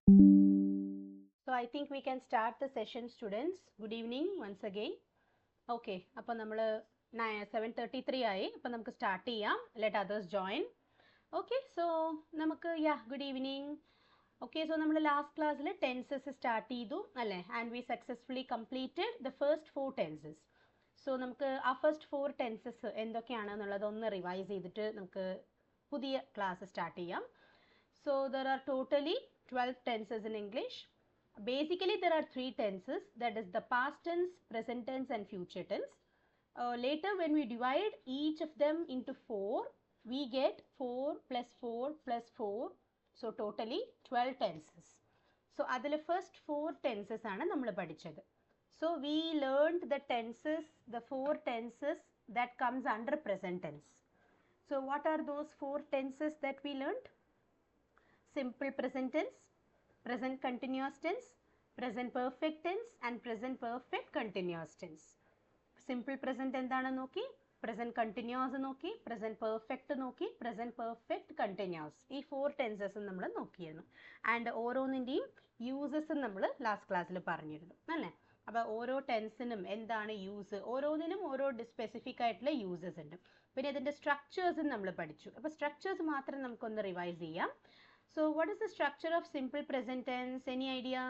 So I think we can start the session, students. Good evening once again. Okay, അപ്പോൾ നമ്മൾ 7:33 ആയി. അപ്പോൾ നമുക്ക് സ്റ്റാർട്ട് ചെയ്യാം. Let others join. Okay, so നമുക്ക് good evening. Okay, so നമ്മൾ ലാസ്റ്റ് ക്ലാസ്സിൽ ടെൻസസ് സ്റ്റാർട്ട് ചെയ്തു അല്ലേ, and we successfully completed the first 4 tenses. So നമുക്ക് ആ ഫസ്റ്റ് 4 ടെൻസസ് എന്തൊക്കെയാണെന്നുള്ളത് ഒന്ന് റിവൈസ് ചെയ്തിട്ട് നമുക്ക് പുതിയ ക്ലാസ് സ്റ്റാർട്ട് ചെയ്യാം. So there are totally 12 tenses in English. Basically there are 3 tenses, that is the past tense, present tense and future tense. Later when we divide each of them into 4, we get 4 plus 4 plus 4. So totally 12 tenses. So adile first 4 tenses aanu nammal padichadu. So we learned the tenses, the 4 tenses that comes under present tense. So what are those 4 tenses that we learned? Simple present tense, present continuous tense, present perfect tense and present perfect continuous tense. Simple present endana nokki, present continuous nokki, present perfect nokki, present perfect continuous. Ee 4 tenses nammal nokkiyanu. And ഓരോന്നിന്റെയും uses നമ്മൾ last ക്ലാസ്സിൽ പറഞ്ഞിരുന്നു അല്ലേ. അപ്പോൾ ഓരോ ടെൻസിനും എന്താണ് use, ഓരോന്നിനും ഓരോ സ്പെസിഫിക് ആയിട്ടുള്ള യൂസസ് ഉണ്ട്. പിന്നെ അതിൻ്റെ സ്ട്രക്ചേഴ്സും നമ്മൾ പഠിച്ചു. അപ്പോൾ സ്ട്രക്ചേഴ്സ് മാത്രം നമുക്കൊന്ന് റിവൈസ് ചെയ്യാം. So what is the structure of simple present tense? Any idea?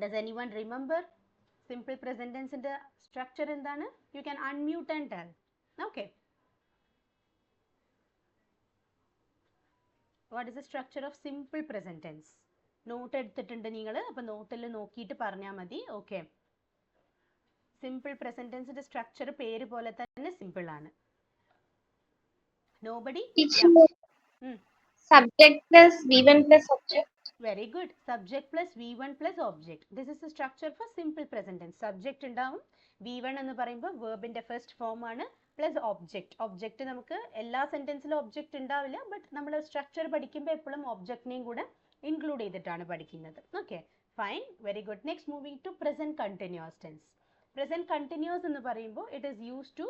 Does anyone remember? Simple present tense in the structure endana? You can unmute and tell. Okay. What is the structure of simple present tense? Note edutittunde ningal, appo note il nokkittu parnja madi. Okay. Simple present tense inde structure peru pole thanne simple aanu. Nobody? Yeah. Subject plus V1 plus object. Very good. Subject plus V1 plus object. This is the structure for simple present tense. Subject ഉണ്ടാവും, V1 എന്ന് പറയുമ്പോൾ verbന്റെ first form ആണ്, plus object. Object നമുക്ക് എല്ലാ സെന്റൻസിലും object ഉണ്ടാവില്ല, but നമ്മൾ structure പഠിക്കുമ്പോൾ എപ്പോഴും ഒബ്ജക്റ്റിനെയും കൂടെ ഇൻക്ലൂഡ് ചെയ്തിട്ടാണ് പഠിക്കുന്നത്. Okay, fine, very good. Next moving to present continuous tense. Present continuous എന്ന് പറയുമ്പോൾ it is use to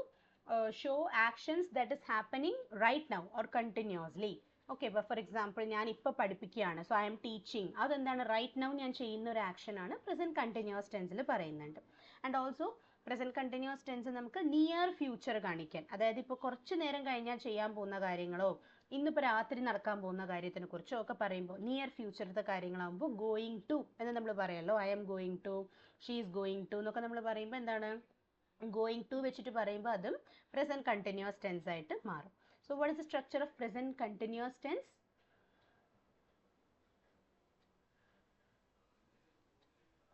show actions that is happening right now or continuously. Okay, ഇപ്പോൾ ഫോർ എക്സാമ്പിൾ ഞാൻ ഇപ്പോൾ പഠിപ്പിക്കുകയാണ്, സോ ഐ എം ടീച്ചിങ്, അതെന്താണ് right now ഞാൻ ചെയ്യുന്ന ഒരു ആക്ഷൻ ആണ് പ്രസന്റ് കണ്ടിന്യൂസ് ടെൻസിൽ പറയുന്നുണ്ട്. And also present continuous tense നമുക്ക് നിയർ ഫ്യൂച്ചർ കാണിക്കാൻ, അതായത് ഇപ്പോൾ കുറച്ച് നേരം കഴിഞ്ഞാൽ ചെയ്യാൻ പോകുന്ന കാര്യങ്ങളോ ഇന്നിപ്പോൾ രാത്രി നടക്കാൻ പോകുന്ന കാര്യത്തിനെ കുറിച്ചോ ഒക്കെ പറയുമ്പോൾ നിയർ ഫ്യൂച്ചറത്തെ കാര്യങ്ങളാകുമ്പോൾ ഗോയിങ് ടു എന്ന് നമ്മൾ പറയുമല്ലോ, I am going to, she is going to എന്നൊക്കെ നമ്മൾ പറയുമ്പോൾ എന്താണ് ഗോയിങ് ടു വെച്ചിട്ട് പറയുമ്പോൾ അതും പ്രസന്റ് കണ്ടിന്യൂസ് ടെൻസ് ആയിട്ട് മാറും. So what is the structure of present continuous tense?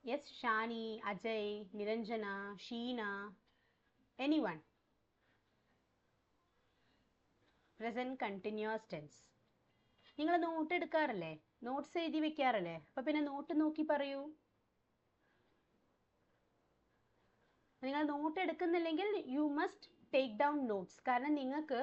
Yes, Shani, Ajay, Niranjana, Sheena, anyone? Present continuous tense. നിങ്ങൾ നോട്ട് എടുക്കാറില്ലേ, നോട്ട്സ് എഴുതി വെക്കാറില്ലേ? അപ്പോൾ പിന്നെ നോട്ട് നോക്കി പറയൂ. നിങ്ങൾ നോട്ട് എടുക്കുന്നില്ലെങ്കിൽ you must take down notes. കാരണം നിങ്ങൾക്ക്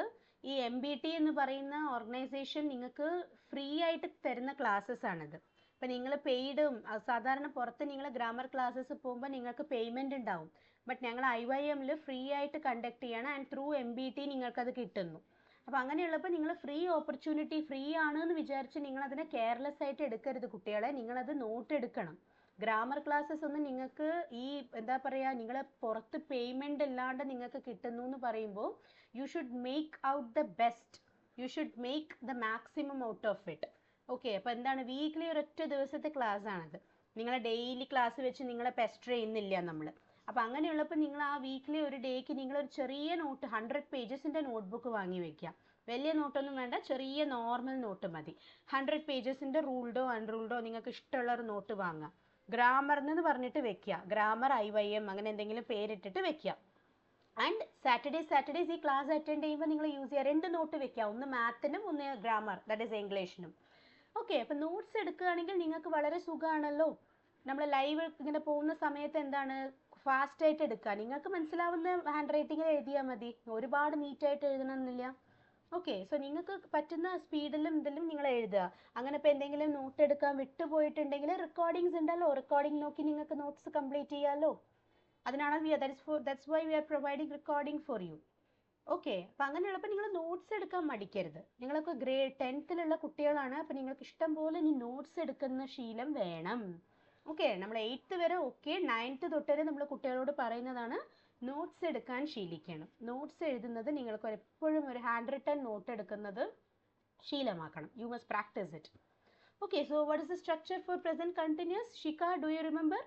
ഈ MBT എന്ന് പറയുന്ന ഓർഗനൈസേഷൻ നിങ്ങൾക്ക് ഫ്രീ ആയിട്ട് തരുന്ന ക്ലാസ്സസ് ആണിത്. ഇപ്പം നിങ്ങൾ പെയ്ഡും, സാധാരണ പുറത്ത് നിങ്ങൾ ഗ്രാമർ ക്ലാസ്സസ് പോകുമ്പോൾ നിങ്ങൾക്ക് പേയ്മെൻറ്റ് ഉണ്ടാവും, ബട്ട് ഞങ്ങൾ IYMൽ ഫ്രീ ആയിട്ട് കണ്ടക്ട് ചെയ്യണം, ആൻഡ് ത്രൂ MBT നിങ്ങൾക്കത് കിട്ടുന്നു. അപ്പോൾ അങ്ങനെയുള്ളപ്പോൾ നിങ്ങൾ ഫ്രീ ഓപ്പർച്യൂണിറ്റി, ഫ്രീ ആണ് എന്ന് വിചാരിച്ച് നിങ്ങളതിനെ കെയർലെസ് ആയിട്ട് എടുക്കരുത് കുട്ടികളെ, നിങ്ങളത് നോട്ട് എടുക്കണം. ഗ്രാമർ ക്ലാസ്സസ് ഒന്നും നിങ്ങൾക്ക് ഈ എന്താ പറയുക, നിങ്ങൾ പുറത്ത് പേയ്മെൻ്റ് ഇല്ലാണ്ട് നിങ്ങൾക്ക് കിട്ടുന്നു എന്ന് പറയുമ്പോൾ you should make out the best, you should make the maximum out of it. Okay, അപ്പോൾ എന്താണ്, വീക്ക്ലി ഒരൊറ്റ ദിവസത്തെ ക്ലാസ് ആണത്, നിങ്ങളെ ഡെയിലി ക്ലാസ് വെച്ച് നിങ്ങളെ പെസ്റ്റർ ചെയ്യുന്നില്ല നമ്മൾ. അപ്പോൾ അങ്ങനെയുള്ളപ്പോൾ നിങ്ങൾ ആ വീക്ക്ലി ഒരു ഡേക്ക് നിങ്ങളൊരു ചെറിയ നോട്ട് 100 പേജസിൻ്റെ നോട്ട്ബുക്ക് വാങ്ങി വെക്കുക. വലിയ നോട്ടൊന്നും വേണ്ട, ചെറിയ നോർമൽ നോട്ട് മതി. 100 പേജസിൻ്റെ റൂൾഡോ അൺറൂൾഡോ നിങ്ങൾക്ക് ഇഷ്ടമുള്ള ഒരു നോട്ട് വാങ്ങുക. ഗ്രാമർ എന്ന് പറഞ്ഞിട്ട് വെക്കുക, ഗ്രാമർ IYM അങ്ങനെ എന്തെങ്കിലും പേരിട്ടിട്ട് വെക്കുക. ആൻഡ് സാറ്റർഡേസ് ഈ ക്ലാസ് അറ്റൻഡ് ചെയ്യുമ്പോൾ നിങ്ങൾ യൂസ് ചെയ്യുക 2 നോട്ട് വെക്കുക, ഒന്ന് മാത്തിനും ഒന്ന് ഗ്രാമർ, ദാറ്റ് ഈസ് ഇംഗ്ലീഷിനും. ഓക്കെ, അപ്പം നോട്ട്സ് എടുക്കുകയാണെങ്കിൽ നിങ്ങൾക്ക് വളരെ സുഖമാണല്ലോ. നമ്മൾ ലൈവ് ഇങ്ങനെ പോകുന്ന സമയത്ത് എന്താണ് ഫാസ്റ്റായിട്ട് എടുക്കുക, നിങ്ങൾക്ക് മനസ്സിലാവുന്ന ഹാൻഡ് റൈറ്റിങ്ങിൽ എഴുതിയാൽ മതി, ഒരുപാട് നീറ്റായിട്ട് എഴുതണമെന്നില്ല. ഓക്കെ, സോ നിങ്ങൾക്ക് പറ്റുന്ന സ്പീഡിലും ഇതിലും നിങ്ങൾ എഴുതുക. അങ്ങനെ ഇപ്പോൾ എന്തെങ്കിലും നോട്ട് എടുക്കാൻ വിട്ടുപോയിട്ടുണ്ടെങ്കിൽ റെക്കോർഡിങ്സ് ഉണ്ടല്ലോ, റെക്കോർഡിംഗ് നോക്കി നിങ്ങൾക്ക് നോട്ട്സ് കംപ്ലീറ്റ് ചെയ്യാമല്ലോ. അതിനാണ് that's why we are providing recording for you. Okay, അപ്പം അങ്ങനെയുള്ളപ്പോൾ നിങ്ങൾ നോട്ട്സ് എടുക്കാൻ മടിക്കരുത്. നിങ്ങളൊക്കെ ഗ്രേഡ് 10th കുട്ടികളാണ്, അപ്പം നിങ്ങൾക്ക് ഇഷ്ടം പോലെ ഇനി നോട്ട്സ് എടുക്കുന്ന ശീലം വേണം. ഓക്കെ, നമ്മൾ 8th വരെ ഓക്കെ, 9th തൊട്ട് നമ്മൾ കുട്ടികളോട് പറയുന്നതാണ് നോട്ട്സ് എടുക്കാൻ ശീലിക്കണം. നോട്ട്സ് എഴുതുന്നത് നിങ്ങൾക്ക് എപ്പോഴും ഒരു ഹാൻഡ് റിട്ടൺ നോട്ട് എടുക്കുന്നത് ശീലമാക്കണം. You must practise it. Okay, so what is the structure for present continuous? Shikha, do you remember?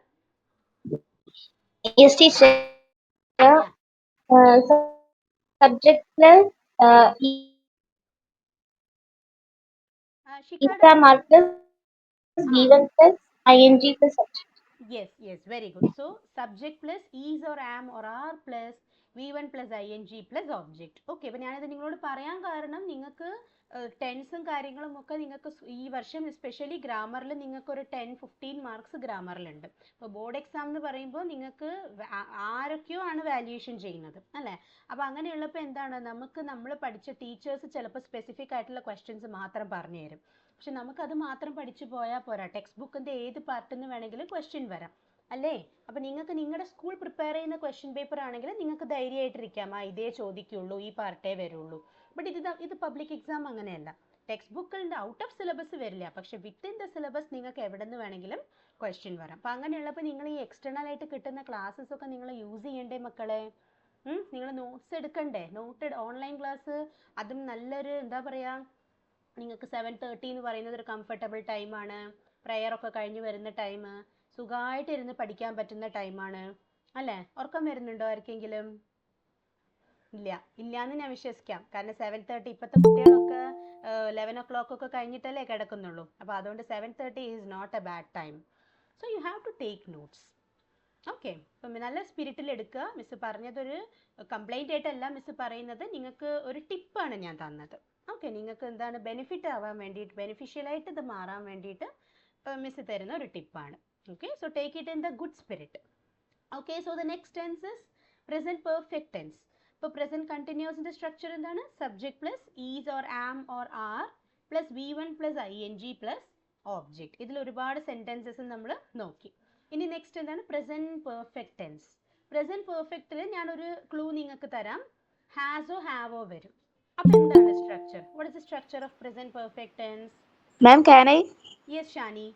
Yes, teacher. Yeah. Subject plus is Shikada? the mark plus V1 plus ing plus subject. Yes, very good. So subject plus is or am or are plus v1 plus ing plus object. Okay, അപ്പോൾ ഞാനിത് നിങ്ങളോട് പറയാൻ കാരണം നിങ്ങൾക്ക് ടെൻസും കാര്യങ്ങളും ഒക്കെ നിങ്ങൾക്ക് ഈ വർഷം എസ്പെഷ്യലി ഗ്രാമറിൽ നിങ്ങൾക്ക് ഒരു 10-15 മാർക്സ് ഗ്രാമറിലുണ്ട്. അപ്പോൾ ബോർഡ് എക്സാം എന്ന് പറയുമ്പോൾ നിങ്ങൾക്ക് ആരൊക്കെയോ ആണ് വാല്യുവേഷൻ ചെയ്യുന്നത് അല്ലേ? അപ്പോൾ അങ്ങനെയുള്ളപ്പോൾ എന്താണ്, നമ്മൾ പഠിച്ച ടീച്ചേഴ്സ് ചിലപ്പോൾ സ്പെസിഫിക് ആയിട്ടുള്ള ക്വസ്റ്റ്യൻസ് മാത്രം പറഞ്ഞു തരും. പക്ഷെ നമുക്കത് മാത്രം പഠിച്ചു പോയാൽ പോരാ. ടെക്സ്റ്റ് ബുക്കിൻ്റെ ഏത് പാർട്ടിൽ നിന്ന് വേണമെങ്കിലും ക്വസ്റ്റ്യൻ വരാം അല്ലേ? അപ്പം നിങ്ങൾക്ക് നിങ്ങളുടെ സ്കൂൾ പ്രിപ്പയർ ചെയ്യുന്ന ക്വസ്റ്റ്യൻ പേപ്പർ ആണെങ്കിൽ നിങ്ങൾക്ക് ധൈര്യമായിട്ടിരിക്കാം, ഇതേ ചോദിക്കുള്ളൂ, ഈ പാർട്ടേ വരുള്ളൂ. ബട്ട് ഇത് പബ്ലിക് എക്സാം അങ്ങനെയല്ല. ടെക്സ്റ്റ് ബുക്കിൻ്റെ ഔട്ട് ഓഫ് സിലബസ് വരില്ല, പക്ഷെ വിത്തിൻ ദ സിലബസ് നിങ്ങൾക്ക് എവിടെ നിന്ന് വേണമെങ്കിലും ക്വസ്റ്റ്യൻ വരാം. അപ്പം അങ്ങനെയുള്ളപ്പോൾ നിങ്ങൾ ഈ എക്സ്റ്റേണൽ ആയിട്ട് കിട്ടുന്ന ക്ലാസ്സസ് ഒക്കെ നിങ്ങൾ യൂസ് ചെയ്യണ്ടേ മക്കളെ? നിങ്ങൾ നോട്ട്സ് എടുക്കണ്ടേ? ഓൺലൈൻ ക്ലാസ് അതും നല്ലൊരു എന്താ പറയുക, നിങ്ങൾക്ക് 7:30 എന്ന് പറയുന്നത് ഒരു കംഫർട്ടബിൾ ടൈമാണ്. പ്രെയർ ഒക്കെ കഴിഞ്ഞ് വരുന്ന ടൈം, സുഖമായിട്ട് ഇരുന്ന് പഠിക്കാൻ പറ്റുന്ന ടൈമാണ് അല്ലേ? ഉറക്കം വരുന്നുണ്ടോ ആർക്കെങ്കിലും? ഇല്ലാന്ന് ഞാൻ വിശ്വസിക്കാം. കാരണം 7:30 ഇപ്പോഴത്തെ കുട്ടികളൊക്കെ 11 o'clock ഒക്കെ കഴിഞ്ഞിട്ടല്ലേ കിടക്കുന്നുള്ളൂ. അപ്പോൾ അതുകൊണ്ട് 7:30 is not a bad time. So you have to take notes. Okay, അപ്പം നല്ല സ്പിരിറ്റിൽ എടുക്കുക. മിസ് പറഞ്ഞതൊരു കംപ്ലൈൻ്റ് ആയിട്ടല്ല മിസ് പറയുന്നത്, നിങ്ങൾക്ക് ഒരു ടിപ്പാണ് ഞാൻ തന്നത്. ഓക്കെ, നിങ്ങൾക്ക് എന്താണ് ബെനിഫിറ്റ് ആവാൻ വേണ്ടിയിട്ട്, ബെനിഫിഷ്യലായിട്ട് ഇത് മാറാൻ വേണ്ടിയിട്ട് മിസ് തരുന്ന ഒരു ടിപ്പാണ്. Okay, so take it in the good spirit. Okay, so the next tense is present perfect tense. ഇപ്പോൾ പ്രസന്റ് കണ്ടിന്യൂസിൻ്റെ സ്ട്രക്ചർ എന്താണ്? Subject plus is or am or are plus v1 plus ing plus object. ഇതിൽ ഒരുപാട് sentences നമ്മൾ നോക്കി. ഇനി next എന്താണ്? Present perfect tense. Present പെർഫെക്റ്റിൽ ഞാനൊരു ക്ലൂ നിങ്ങൾക്ക് തരാം. ഹാസോ ഹാവോ വരും. അപ്പോൾ എന്താണ് structure? What is the structure of present perfect tense? Ma'am, can I? Yes Shani.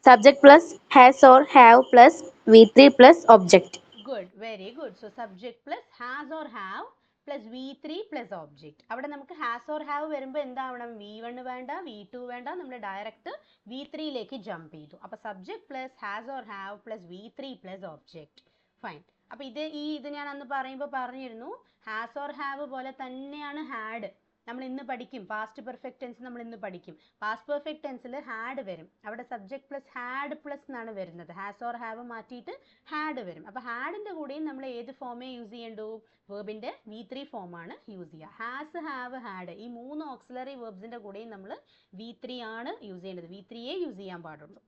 Subject plus has or have plus V3 plus object. Good, very good. So subject plus has or have plus v3 plus object. അവിടെ നമുക്ക് has or have വരുമ്പോൾ എന്താവണം? v1 വേണ്ട, v2 വേണ്ട, നമ്മൾ direct v3യിലേക്ക് jump ചെയ്തു. അപ്പോൾ subject plus has or have plus v3 plus object. Fine. അപ്പോൾ ഇത് ഞാൻ അന്ന് പറയുമ്പോൾ പറഞ്ഞിരുന്നു, ഹാസ് ഓർ ഹാവ് പോലെ തന്നെയാണ് ഹാഡ്. നമ്മൾ ഇന്ന് പഠിക്കും പാസ്റ്റ് പെർഫെക്റ്റ് ടെൻസ്. നമ്മൾ ഇന്ന് പഠിക്കും പാസ്റ്റ് പെർഫെക്റ്റ് ടെൻസിൽ ഹാഡ് വരും. അവിടെ സബ്ജക്ട് പ്ലസ് ഹാഡ് പ്ലസ് എന്നാണ് വരുന്നത്. ഹാസ് ഓർ ഹാവ് മാറ്റിയിട്ട് ഹാഡ് വരും. അപ്പോൾ ഹാഡിൻ്റെ കൂടെയും നമ്മൾ ഏത് ഫോമേ യൂസ് ചെയ്യേണ്ടു? വെർബിൻ്റെ v3 ഫോമാണ് യൂസ് ചെയ്യുക. ഹാസ്, ഹാവ്, ഹാഡ് ഈ 3 ഓക്സിലറി വെർബ്സിൻ്റെ കൂടെയും നമ്മൾ v3 ആണ് യൂസ് ചെയ്യേണ്ടത്. v3യെ യൂസ് ചെയ്യാൻ പാടുള്ളൂ.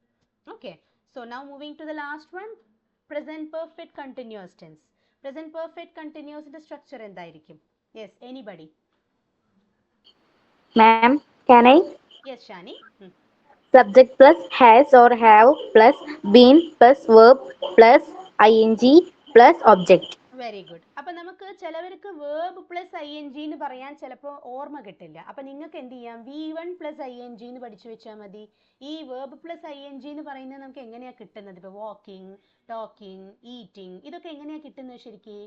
Okay, so now moving to the last one, present perfect continuous tense. Present perfect കണ്ടിന്യൂസിൻ്റെ സ്ട്രക്ചർ എന്തായിരിക്കും? Yes, anybody? Ma'am, can I? Yes Shani. Subject plus has or have plus been plus verb plus ing plus object. Very good. അപ്പം നമുക്ക് ചിലവർക്ക് verb plus ing എന്ന് പറയാൻ ചിലപ്പോൾ ഓർമ്മ കിട്ടില്ല. അപ്പം നിങ്ങൾക്ക് എന്ത് ചെയ്യാം? v1 പ്ലസ് ing എന്ന് പഠിച്ചു വെച്ചാൽ മതി. ഈ വേർബ് പ്ലസ് ing എന്ന് പറയുന്നത് നമുക്ക് എങ്ങനെയാണ് കിട്ടുന്നത്? ഇപ്പോൾ വാക്കിംഗ്, ടോക്കിംഗ്, ഈറ്റിംഗ് ഇതൊക്കെ എങ്ങനെയാണ് കിട്ടുന്നത്? ശരിക്കും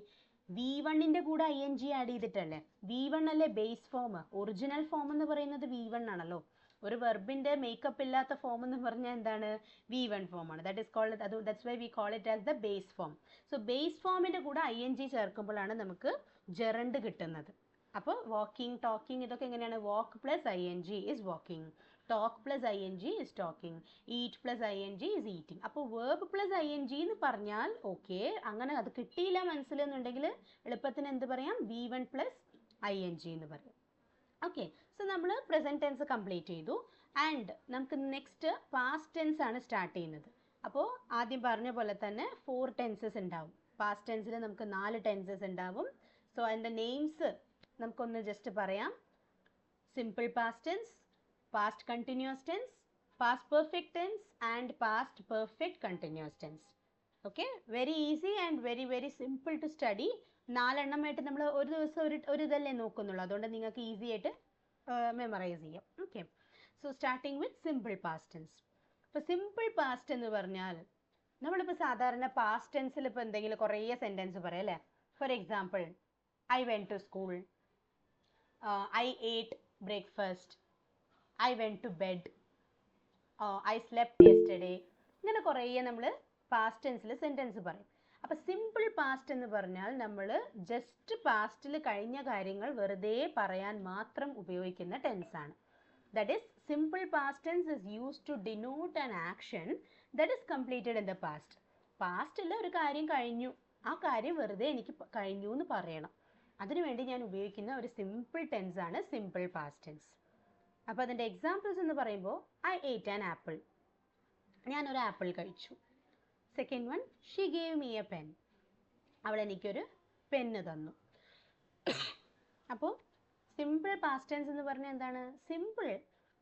v1ൻ്റെ കൂടെ ing ആഡ് ചെയ്തിട്ടല്ലേ? v1 അല്ലേ ബേസ് ഫോം? ഒറിജിനൽ ഫോം എന്ന് പറയുന്നത് v1 ആണല്ലോ. ഒരു വെർബിൻ്റെ മേക്കപ്പ് ഇല്ലാത്ത ഫോം എന്ന് പറഞ്ഞാൽ എന്താണ്? v1 ഫോമാണ്. That's why we call it as the base form. So base ഫോമിൻ്റെ കൂടെ ing ചേർക്കുമ്പോഴാണ് നമുക്ക് ജെറണ്ട് കിട്ടുന്നത്. അപ്പോൾ വാക്കിംഗ്, ടോക്കിംഗ് ഇതൊക്കെ എങ്ങനെയാണ്? Walk plus ing is walking, talk plus ing is talking, eat plus ing is eating. അപ്പോൾ verb plus ing എന്ന് പറഞ്ഞാൽ ഓക്കെ, അങ്ങനെ അത് കിട്ടിയില്ല മനസ്സിലെന്നുണ്ടെങ്കിൽ എളുപ്പത്തിന് എന്ത് പറയാം? v1 പ്ലസ് ing എന്ന് പറയും. ഓക്കെ, സോ നമ്മൾ പ്രസൻറ്റ് ടെൻസ് കംപ്ലീറ്റ് ചെയ്തു. ആൻഡ് നമുക്ക് നെക്സ്റ്റ് പാസ്റ്റ് ടെൻസ് ആണ് സ്റ്റാർട്ട് ചെയ്യുന്നത്. അപ്പോൾ ആദ്യം പറഞ്ഞ പോലെ തന്നെ 4 ടെൻസസ് ഉണ്ടാവും. പാസ്റ്റ് ടെൻസിൽ നമുക്ക് 4 ടെൻസസ് ഉണ്ടാവും. സോ അതിൻ്റെ നെയിംസ് നമുക്കൊന്ന് ജസ്റ്റ് പറയാം. Simple past tense, past continuous tense, past perfect tense and past perfect continuous tense. Okay, very easy and very very simple to study. 4 എണ്ണമായിട്ട് നമ്മൾ ഒരു ദിവസം ഒരു ഇതല്ലേ നോക്കുന്നുള്ളൂ, അതുകൊണ്ട് നിങ്ങൾക്ക് ഈസി ആയിട്ട് മെമ്മറൈസ് ചെയ്യാം. Okay, so starting with simple past tense. ഇപ്പോൾ സിമ്പിൾ പാസ്റ്റ് എന്ന് പറഞ്ഞാൽ നമ്മളിപ്പോൾ സാധാരണ പാസ്റ്റ് ടെൻസിൽ ഇപ്പോൾ എന്തെങ്കിലും കുറേ സെൻറ്റൻസ് പറയാം അല്ലേ. For example, I went to school, I ate breakfast, I went to bed, I slept yesterday. ഇങ്ങനെ കുറേ നമ്മൾ പാസ്റ്റ് ടെൻസിൽ സെൻറ്റൻസ് പറയും. അപ്പോൾ സിമ്പിൾ പാസ്റ്റ് എന്ന് പറഞ്ഞാൽ നമ്മൾ ജസ്റ്റ് പാസ്റ്റിൽ കഴിഞ്ഞ കാര്യങ്ങൾ വെറുതെ പറയാൻ മാത്രം ഉപയോഗിക്കുന്ന ടെൻസാണ്. That is simple past tense is used to denote an action that is completed in the past. പാസ്റ്റിൽ ഒരു കാര്യം കഴിഞ്ഞു, ആ കാര്യം വെറുതെ എനിക്ക് കഴിഞ്ഞു എന്ന് പറയണം. അതിനുവേണ്ടി ഞാൻ ഉപയോഗിക്കുന്ന ഒരു സിമ്പിൾ ടെൻസാണ് സിമ്പിൾ പാസ്റ്റ് ടെൻസ്. അപ്പോൾ അതിൻ്റെ എക്സാമ്പിൾസ് എന്ന് പറയുമ്പോൾ ഐ ഏറ്റ് ആൻ ആപ്പിൾ, ഞാനൊരു ആപ്പിൾ കഴിച്ചു. Second one, she gave me a pen, അവൾ എനിക്കൊരു പെന്ന് തന്നു. അപ്പോൾ സിമ്പിൾ പാസ്റ്റ് ടെൻസ് എന്ന് പറഞ്ഞാൽ എന്താണ്? സിമ്പിൾ,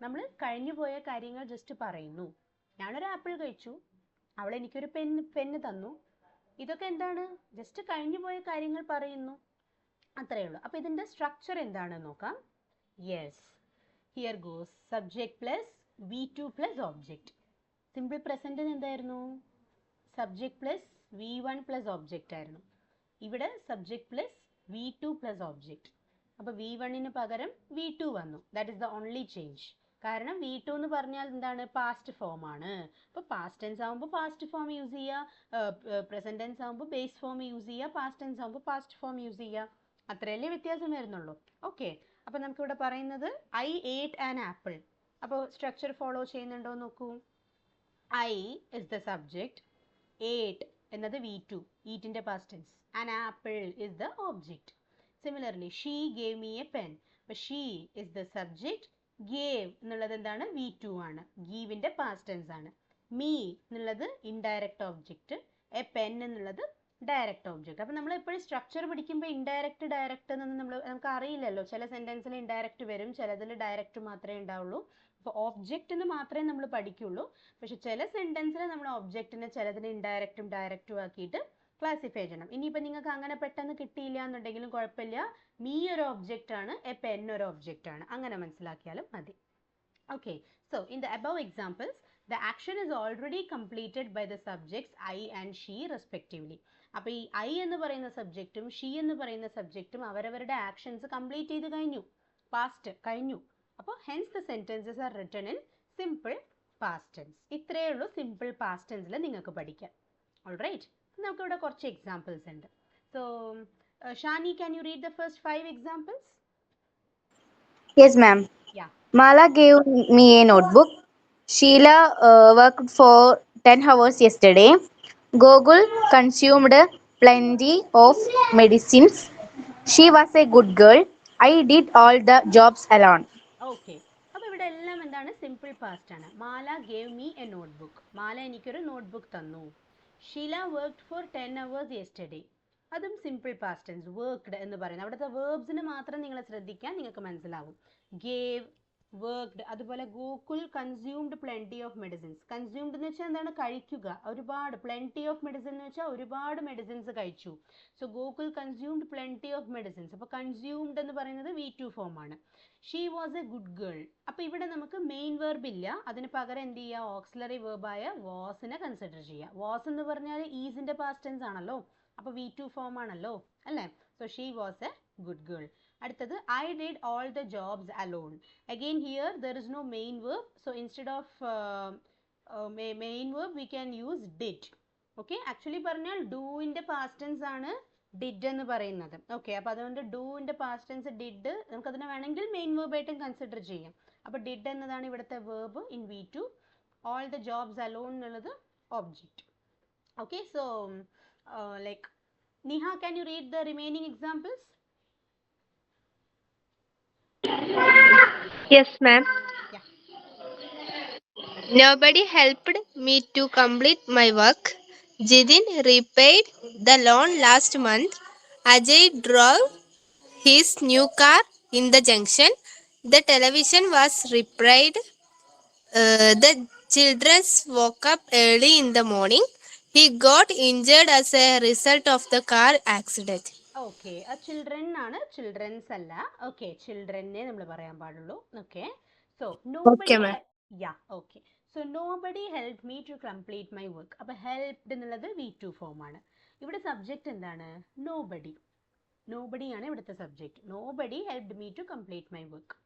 നമ്മൾ കഴിഞ്ഞു പോയ കാര്യങ്ങൾ ജസ്റ്റ് പറയുന്നു. ഞാനൊരു ആപ്പിൾ കഴിച്ചു, അവൾ എനിക്കൊരു പെന്ന് തന്നു. ഇതൊക്കെ എന്താണ്? ജസ്റ്റ് കഴിഞ്ഞു പോയ കാര്യങ്ങൾ പറയുന്നു, അത്രയേ ഉള്ളൂ. അപ്പോൾ ഇതിൻ്റെ സ്ട്രക്ചർ എന്താണെന്ന് നോക്കാം. Yes, here goes. Subject plus V2 plus object. Simple പ്രസൻറ്റിന് എന്തായിരുന്നു? Subject plus V1 plus object ആയിരുന്നു. ഇവിടെ subject plus V2 plus object. അപ്പോൾ V1ന് പകരം V2 വന്നു. That is the only change. കാരണം V2 എന്ന് പറഞ്ഞാൽ എന്താണ്? പാസ്റ്റ് ഫോം ആണ്. അപ്പോൾ പാസ്റ്റ് ടെൻസ് ആകുമ്പോൾ പാസ്റ്റ് ഫോം യൂസ് ചെയ്യുക, പ്രസന്റ് ടെൻസ് ആകുമ്പോൾ ബേസ് ഫോം യൂസ് ചെയ്യുക, പാസ്റ്റ് ടെൻസ് ആകുമ്പോൾ പാസ്റ്റ് ഫോം യൂസ് ചെയ്യുക. അത്രയല്ലേ വ്യത്യാസം വരുന്നുള്ളൂ. ഓക്കെ, അപ്പോൾ നമുക്കിവിടെ പറയുന്നത് ഐ ഏറ്റ് ആൻ ആപ്പിൾ. അപ്പോൾ സ്ട്രക്ചർ ഫോളോ ചെയ്യുന്നുണ്ടോ നോക്കൂ. I is the subject, ate എന്നത് V2, ഈറ്റിൻ്റെ past tense, an apple is the object. Similarly she gave me a pen. അപ്പോൾ she is the subject, gave എന്നുള്ളത് എന്താണ്? V2 ആണ്, ഗീവിൻ്റെ പാസ്റ്റ് ടെൻസ് ആണ്. മീ എന്നുള്ളത് ഇൻഡയറക്റ്റ് ഓബ്ജക്റ്റ്, എ പെൻ എന്നുള്ളത് ഡയറക്റ്റ് ഓബ്ജക്റ്റ്. അപ്പോൾ നമ്മൾ എപ്പോഴും സ്ട്രക്ചർ പഠിക്കുമ്പോൾ ഇൻഡയറക്റ്റ് ഡയറക്റ്റ് എന്നൊന്നും നമുക്ക് അറിയില്ലല്ലോ. ചില സെൻറ്റൻസിൽ ഇൻഡയറക്റ്റ് വരും, ചിലതിൽ ഡയറക്റ്റ് മാത്രമേ ഉണ്ടാവുള്ളൂ. അപ്പോൾ ഓബ്ജക്റ്റിന് മാത്രമേ നമ്മൾ പഠിക്കുള്ളൂ. പക്ഷെ ചില സെൻറ്റൻസിൽ നമ്മൾ ഓബ്ജക്റ്റിനെ ചിലതിന് ഇൻഡയറക്റ്റും ഡയറക്റ്റും ആക്കിയിട്ട് ക്ലാസിഫൈ ചെയ്യണം. ഇനിയിപ്പോൾ നിങ്ങൾക്ക് അങ്ങനെ പെട്ടെന്ന് കിട്ടിയില്ല എന്നുണ്ടെങ്കിലും കുഴപ്പമില്ല, മീ ഒരു ഒബ്ജക്റ്റ് ആണ്, എ പെൻ ഒരു ഒബ്ജക്റ്റ് ആണ്, അങ്ങനെ മനസ്സിലാക്കിയാലും മതി. Okay, so in the above examples, the action is already completed by the subjects I and she respectively. അപ്പോൾ ഈ I എന്ന് പറയുന്ന സബ്ജക്റ്റും she എന്ന് പറയുന്ന സബ്ജക്റ്റും അവരവരുടെ ആക്ഷൻസ് കംപ്ലീറ്റ് ചെയ്ത് കഴിഞ്ഞു, പാസ്റ്റ് കഴിഞ്ഞു. അപ്പോൾ hence the sentences are written in simple past tense. ഇത്രയേ ഉള്ളൂ സിമ്പിൾ പാസ്റ്റ് ടെൻസിൽ നിങ്ങൾക്ക് പഠിക്കാൻ. ഓൾറൈറ്റ്, നമുക്കിവിടെ കുറച്ച് എക്സാമ്പിൾസ് ഉണ്ട്. So Shani, can you read the first 5 examples? Yes, ma'am. Yeah. Mala gave me a notebook. Sheila worked for 10 hours yesterday. Gogul consumed plenty of medicines. She was a good girl. I did all the jobs alone. Okay, അപ്പോൾ ഇവിടെ എല്ലാം എന്താണ്? Simple past ആണ്. Mala gave me a notebook, Mala എനിക്കൊരു notebook തന്നു. Sheela worked for 10 hours yesterday, അതും simple past tense, worked എന്ന് പറയുന്നത്. അവിടുത്തെ വേർബ്സിന് മാത്രം നിങ്ങൾ ശ്രദ്ധിക്കാൻ, നിങ്ങൾക്ക് മനസ്സിലാവും. Gave, worked. അതുപോലെ Gokul consumed plenty of medicines. Consumed എന്ന് വെച്ചാൽ എന്താണ്? കഴിക്കുക, ഒരുപാട്. പ്ലെൻറ്റി ഓഫ് മെഡിസിൻ എന്ന് വെച്ചാൽ ഒരുപാട് മെഡിസിൻസ് കഴിച്ചു. So Gokul consumed plenty of medicines. അപ്പോൾ കൺസ്യൂംഡ് എന്ന് പറയുന്നത് V2 ഫോം ആണ്. She was A good girl. അപ്പോൾ ഇവിടെ നമുക്ക് മെയിൻ വെർബ് ഇല്ല, അതിന് പകരം എന്ത് ചെയ്യുക? ഓക്സിലറി വെർബായ വാസിനെ കൺസിഡർ ചെയ്യുക. വാസ് എന്ന് പറഞ്ഞാൽ ഈസിൻ്റെ പാസ്റ്റ് ടെൻസ് ആണല്ലോ, അപ്പോൾ V2 ഫോം ആണല്ലോ അല്ലേ. So she was A good girl. അടുത്തത് I did all the jobs alone. Again here there is no main verb, so instead of main verb we can use did. Okay, actually പറഞ്ഞാൽ do ന്റെ past tense ആണ് did എന്ന് പറയുന്നത്. Okay, അപ്പോൾ അതുകൊണ്ട് do ന്റെ past tense did, നമുക്കതിനെ വേണമെങ്കിൽ മെയിൻ verb ആയിട്ടും കൺസിഡർ ചെയ്യാം. അപ്പോൾ did എന്നതാണ് ഇവിടുത്തെ verb in V2. all the jobs alone എന്നുള്ളത് object. Okay, so like Neha, can you read the remaining examples? Yes, ma'am. Yeah. Nobody helped me to complete my work. Jidin repaid the loan last month. Ajay drove his new car in the junction. The television was repaired. The children woke up early in the morning. He got injured as a result of the car accident. Okay children ആണ്, childrens അല്ല. Okay, ചിൽഡ്രനെ നമ്മൾ പറയാൻ പാടുള്ളൂ. Okay, so Okay, nobody ma'am. Yeah okay, so nobody help me to complete my work. അപ്പോൾ helped എന്നുള്ളത് V2 form ആണ്. ഇവിടെ സബ്ജക്റ്റ് എന്താണ്? നോബഡി. നോബഡി ആണ് ഇവിടുത്തെ subject. Nobody helped me to complete my work.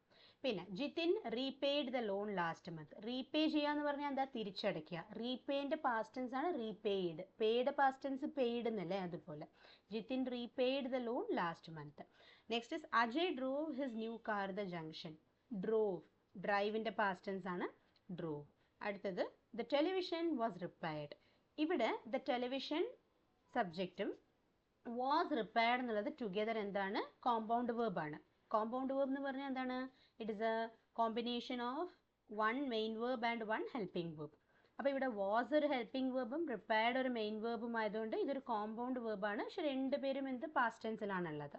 പിന്നെ Jithin repaid the loan last month. Repay ചെയ്യാന്ന് പറഞ്ഞാൽ എന്താ? തിരിച്ചടയ്ക്കുക. റീപേന്റെ പാസ്റ്റൻസ് ആണ് റീപെയ്ഡ്. പേയുടെ പാസ്റ്റൻസ് പെയ്ഡ് എന്നല്ലേ, അതുപോലെ Jithin repaid the loan last month. Next is Ajay drove his new car the junction. Drove, ഡ്രൈവിന്റെ പാസ്റ്റൻസ് ആണ് ഡ്രോവ്. അടുത്തത് ദ ടെലിവിഷൻ വാസ് റിപ്പയർഡ്. ഇവിടെ ദ ടെലിവിഷൻ സബ്ജക്റ്റും വാസ് റിപ്പയർഡ് എന്നുള്ളത് ടുഗെദർ എന്താണ്? കോമ്പൗണ്ട് വേർബ് ആണ്. കോമ്പൗണ്ട് വേർബ് എന്ന് പറഞ്ഞാൽ എന്താണ്? It is A combination of one main verb and one helping verb. അപ്പോൾ ഇവിടെ വാസ് ഒരു ഹെൽപ്പിംഗ് വേർബും റിപ്പയർഡ് ഒരു മെയിൻ വേർബും ആയതുകൊണ്ട് ഇതൊരു കോമ്പൗണ്ട് വേർബാണ്. പക്ഷെ രണ്ടുപേരും എന്ത്? പാസ്റ്റ് ടെൻസിലാണുള്ളത്.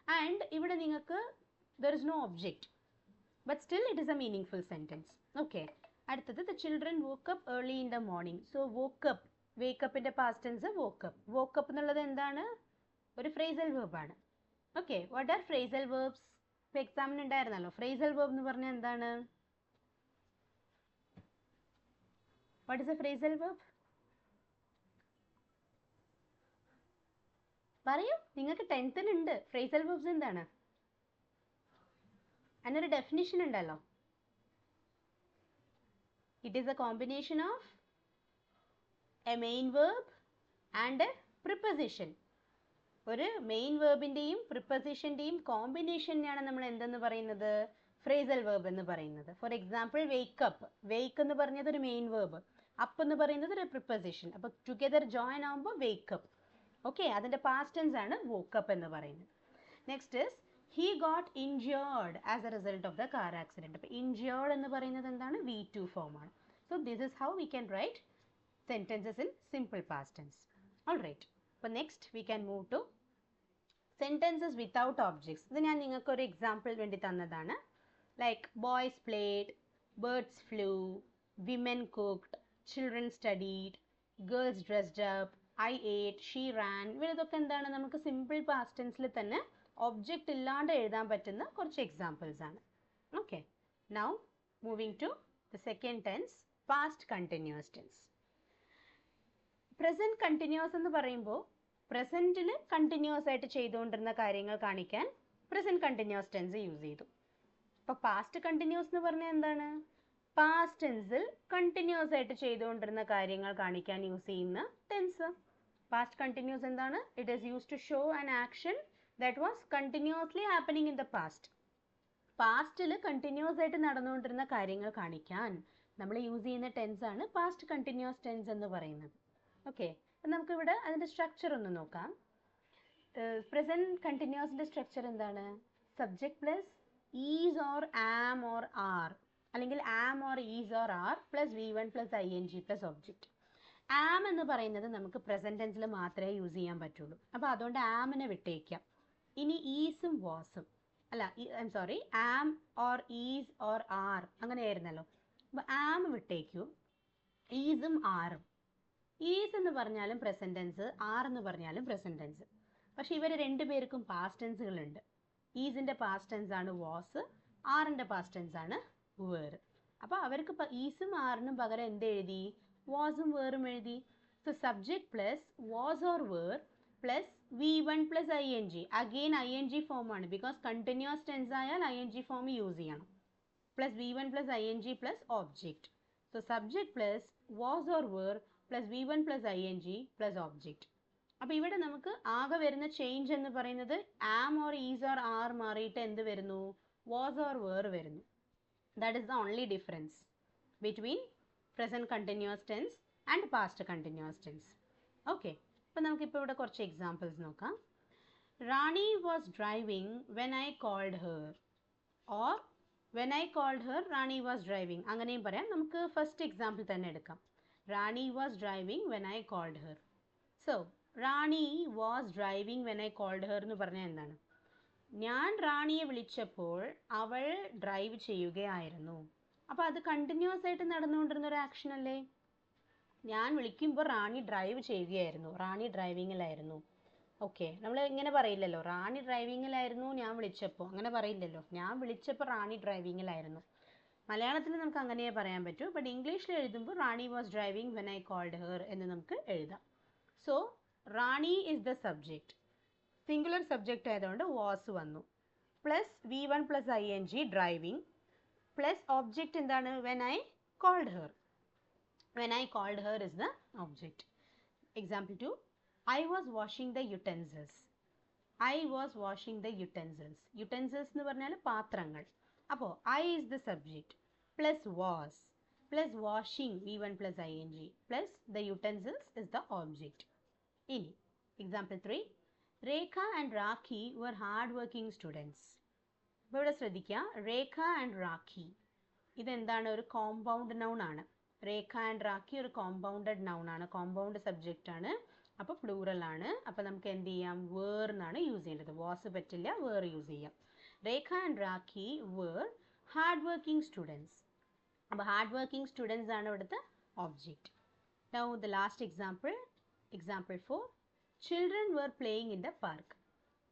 ആൻഡ് ഇവിടെ നിങ്ങൾക്ക് there is no object, but still it is a meaningful sentence. Okay, അടുത്തത് the children woke up early in the morning. So woke up, വേക്കപ്പിന്റെ പാസ്റ്റ് ടെൻസ് വോക്കപ്പ്. വോക്കപ്പ് എന്നുള്ളത് എന്താണ്? ഒരു ഫ്രേസൽ വേർബ് ആണ്. Okay, what are phrasal verbs? ഇപ്പൊ എക്സാമിന് ഉണ്ടായിരുന്നല്ലോ. Phrasal verb എന്ന് പറഞ്ഞാൽ എന്താണ്? What is a phrasal verb? പറയൂ, നിങ്ങൾക്ക് 10th ഉണ്ട്. ഫ്രേസൽ വേർബ്സ് എന്താണ്? അതിനൊരു ഡെഫിനിഷൻ ഉണ്ടല്ലോ. It is A combination of A main verb and A preposition. ഒരു മെയിൻ വേർബിന്റെയും പ്രിപ്പസിഷന്റെയും കോമ്പിനേഷനെയാണ് നമ്മൾ എന്തെന്ന് പറയുന്നത്? ഫ്രേസൽ വേർബ് എന്ന് പറയുന്നത്. For example wake up. വേക്ക് എന്ന് പറഞ്ഞത് ഒരു മെയിൻ വേർബ്, അപ്പ് എന്ന് പറയുന്നത് ഒരു പ്രിപ്പസിഷൻ. അപ്പോൾ ടുഗെദർ ജോയിൻ ആകുമ്പോൾ വേക്കപ്പ്. ഓക്കെ, അതിന്റെ പാസ്റ്റ് ടെൻസ് ആണ് വോക്കപ്പ് എന്ന് പറയുന്നത്. Next is he got injured as a result of the car accident. അപ്പോൾ ഇൻജേർഡ് എന്ന് പറയുന്നത് എന്താണ്? V2 ഫോം ആണ്. So this is how we can write sentences in simple past tense. All right, അപ്പോൾ next we can move to sentences without objects. ഇത് ഞാൻ നിങ്ങൾക്ക് ഒരു എക്സാമ്പിൾ വേണ്ടി തന്നതാണ്. Like boys played, birds flu, women cooked, children studied, girls dressed up, I ate, she ran. ഇതൊക്കെ എന്താണ്? നമുക്ക് സിമ്പിൾ പാസ്റ്റ് ടെൻസിൽ തന്നെ ഒബ്ജക്റ്റ് ഇല്ലാണ്ട് എഴുതാൻ പറ്റുന്ന കുറച്ച് എക്സാമ്പിൾസ് ആണ്. Okay, now moving to the second tense, past continuous tense. Present continuous എന്ന് പറയുമ്പോൾ പ്രസന്റിൽ കണ്ടിന്യൂസ് ആയിട്ട് ചെയ്തുകൊണ്ടിരുന്ന കാര്യങ്ങൾ കാണിക്കാൻ പ്രസന്റ് കണ്ടിന്യൂസ് ടെൻസ് യൂസ് ചെയ്തു. അപ്പോൾ പാസ്റ്റ് കണ്ടിന്യൂസ് എന്ന് പറഞ്ഞാൽ എന്താണ്? പാസ്റ്റ് ടെൻസിൽ കണ്ടിന്യൂസ് ആയിട്ട് ചെയ്തുകൊണ്ടിരുന്ന കാര്യങ്ങൾ കാണിക്കാൻ യൂസ് ചെയ്യുന്ന ടെൻസ്. പാസ്റ്റ് കണ്ടിന്യൂസ് എന്താണ്? It is used to show an action that was continuously happening in the past. പാസ്റ്റിൽ കണ്ടിന്യൂസ് ആയിട്ട് നടന്നുകൊണ്ടിരുന്ന കാര്യങ്ങൾ കാണിക്കാൻ നമ്മൾ യൂസ് ചെയ്യുന്ന ടെൻസ് ആണ് പാസ്റ്റ് കണ്ടിന്യൂസ് ടെൻസ് എന്ന് പറയുന്നത്. ഓക്കെ, അപ്പം നമുക്കിവിടെ അതിൻ്റെ സ്ട്രക്ചർ ഒന്ന് നോക്കാം. പ്രസന്റ് കണ്ടിന്യൂസിൻ്റെ സ്ട്രക്ചർ എന്താണ്? Subject plus is or am or are, അല്ലെങ്കിൽ am or is or are plus V1 plus ING plus object. Am എന്ന് പറയുന്നത് നമുക്ക് പ്രസന്റ് ടെൻസിൽ മാത്രമേ യൂസ് ചെയ്യാൻ പറ്റുള്ളൂ. അപ്പോൾ അതുകൊണ്ട് ആമിനെ വിട്ടേക്കാം. ഇനി ഈസും വാസും അല്ല, I am sorry, am or is or are അങ്ങനെയായിരുന്നല്ലോ. അപ്പോൾ ആം വിട്ടേക്കൂ, ഈസും ആറും. ഈസ് എന്ന് പറഞ്ഞാലും പ്രസന്റ് ടെൻസ്, ആർ എന്ന് പറഞ്ഞാലും പ്രസന്റ് ടെൻസ്. പക്ഷെ ഇവർ രണ്ടുപേർക്കും പാസ്റ്റ് ടെൻസുകളുണ്ട്. ഈസിന്റെ പാസ്റ്റ് ടെൻസ് ആണ് വാസ്, ആറിന്റെ പാസ്റ്റ് ടെൻസ് ആണ് വേർ. അപ്പോൾ അവർക്ക് ഈസും ആറിനും പകരം എന്ത് എഴുതി? വാസും വേറും എഴുതി. So subject plus was or were plus V1 plus ING. Again ING form ആണ്, ബിക്കോസ് കണ്ടിന്യൂസ് ടെൻസ് ആയാൽ ING ഫോം യൂസ് ചെയ്യണം. Plus V1 plus ING plus object. So subject plus was or were plus V1 plus ING plus object. അപ്പോൾ ഇവിടെ നമുക്ക് ആകെ വരുന്ന change എന്ന് പറയുന്നത് am or is or are മാറിയിട്ട് എന്ത് വരുന്നു? വാസ് ഓർ വേർ വരുന്നു. That is the only difference between present continuous tense and past continuous tense. Okay, അപ്പോൾ നമുക്കിപ്പോൾ ഇവിടെ കുറച്ച് എക്സാമ്പിൾസ് നോക്കാം. Rani was driving when I called her, or when I called her Rani was driving, അങ്ങനെയും പറയാം. നമുക്ക് first example തന്നെ എടുക്കാം. Rani was driving when I called her. So Rani was driving when I called her എന്ന് പറഞ്ഞാൽ എന്താണ്? ഞാൻ റാണിയെ വിളിച്ചപ്പോൾ അവൾ ഡ്രൈവ് ചെയ്യുകയായിരുന്നു. അപ്പോൾ അത് കണ്ടിന്യൂസ് ആയിട്ട് നടന്നുകൊണ്ടിരുന്ന ഒരു ആക്ഷൻ അല്ലേ? ഞാൻ വിളിക്കുമ്പോൾ റാണി ഡ്രൈവ് ചെയ്യുകയായിരുന്നു, റാണി ഡ്രൈവിങ്ങിലായിരുന്നു. ഓക്കെ, നമ്മൾ ഇങ്ങനെ പറയില്ലല്ലോ, റാണി ഡ്രൈവിങ്ങിലായിരുന്നു ഞാൻ വിളിച്ചപ്പോൾ, അങ്ങനെ പറയില്ലല്ലോ. ഞാൻ വിളിച്ചപ്പോൾ റാണി ഡ്രൈവിങ്ങിലായിരുന്നു. മലയാളത്തിൽ നമുക്ക് അങ്ങനെ പറയാൻ പറ്റൂ. ബട്ട് ഇംഗ്ലീഷിൽ എഴുതുമ്പോൾ Rani was driving when I called her എന്ന് നമുക്ക് എഴുതാം. So Rani is the subject, singular subject ആയതുകൊണ്ട് വാസ് വന്നു. Plus V1 plus ING driving plus object എന്താണ്? When I called her. When I called her is the object. Example 2, I was washing the utensils. I was washing the utensils. Utensils എന്ന് പറഞ്ഞാൽ പാത്രങ്ങൾ. അപ്പോൾ I is the subject plus was plus washing V1 plus ING plus the utensils is the object. ഇനി example 3, Rekha and Rakhi were hard working students. അപ്പോൾ ഇവിടെ ശ്രദ്ധിക്കുക, രേഖ and Rakhi ഇതെന്താണ്? ഒരു കോമ്പൗണ്ട് നൗൺ ആണ്. രേഖ ആൻഡ് രാഖി ഒരു കോമ്പൗണ്ടഡ് നൗൺ ആണ്, കോമ്പൗണ്ട് സബ്ജക്റ്റ് ആണ്. അപ്പോൾ പ്ലൂറൽ ആണ്. അപ്പോൾ നമുക്ക് എന്ത് ചെയ്യാം? വേർ എന്നാണ് യൂസ് ചെയ്യേണ്ടത്. വാസ് പറ്റില്ല, വേർ യൂസ് ചെയ്യാം. Rekha and Rakhi were hard working students. അപ്പോൾ ഹാർഡ് വർക്കിംഗ് സ്റ്റുഡൻസ് ആണ് ഇവിടുത്തെ object. Now the last example, example 4, children were playing in the park.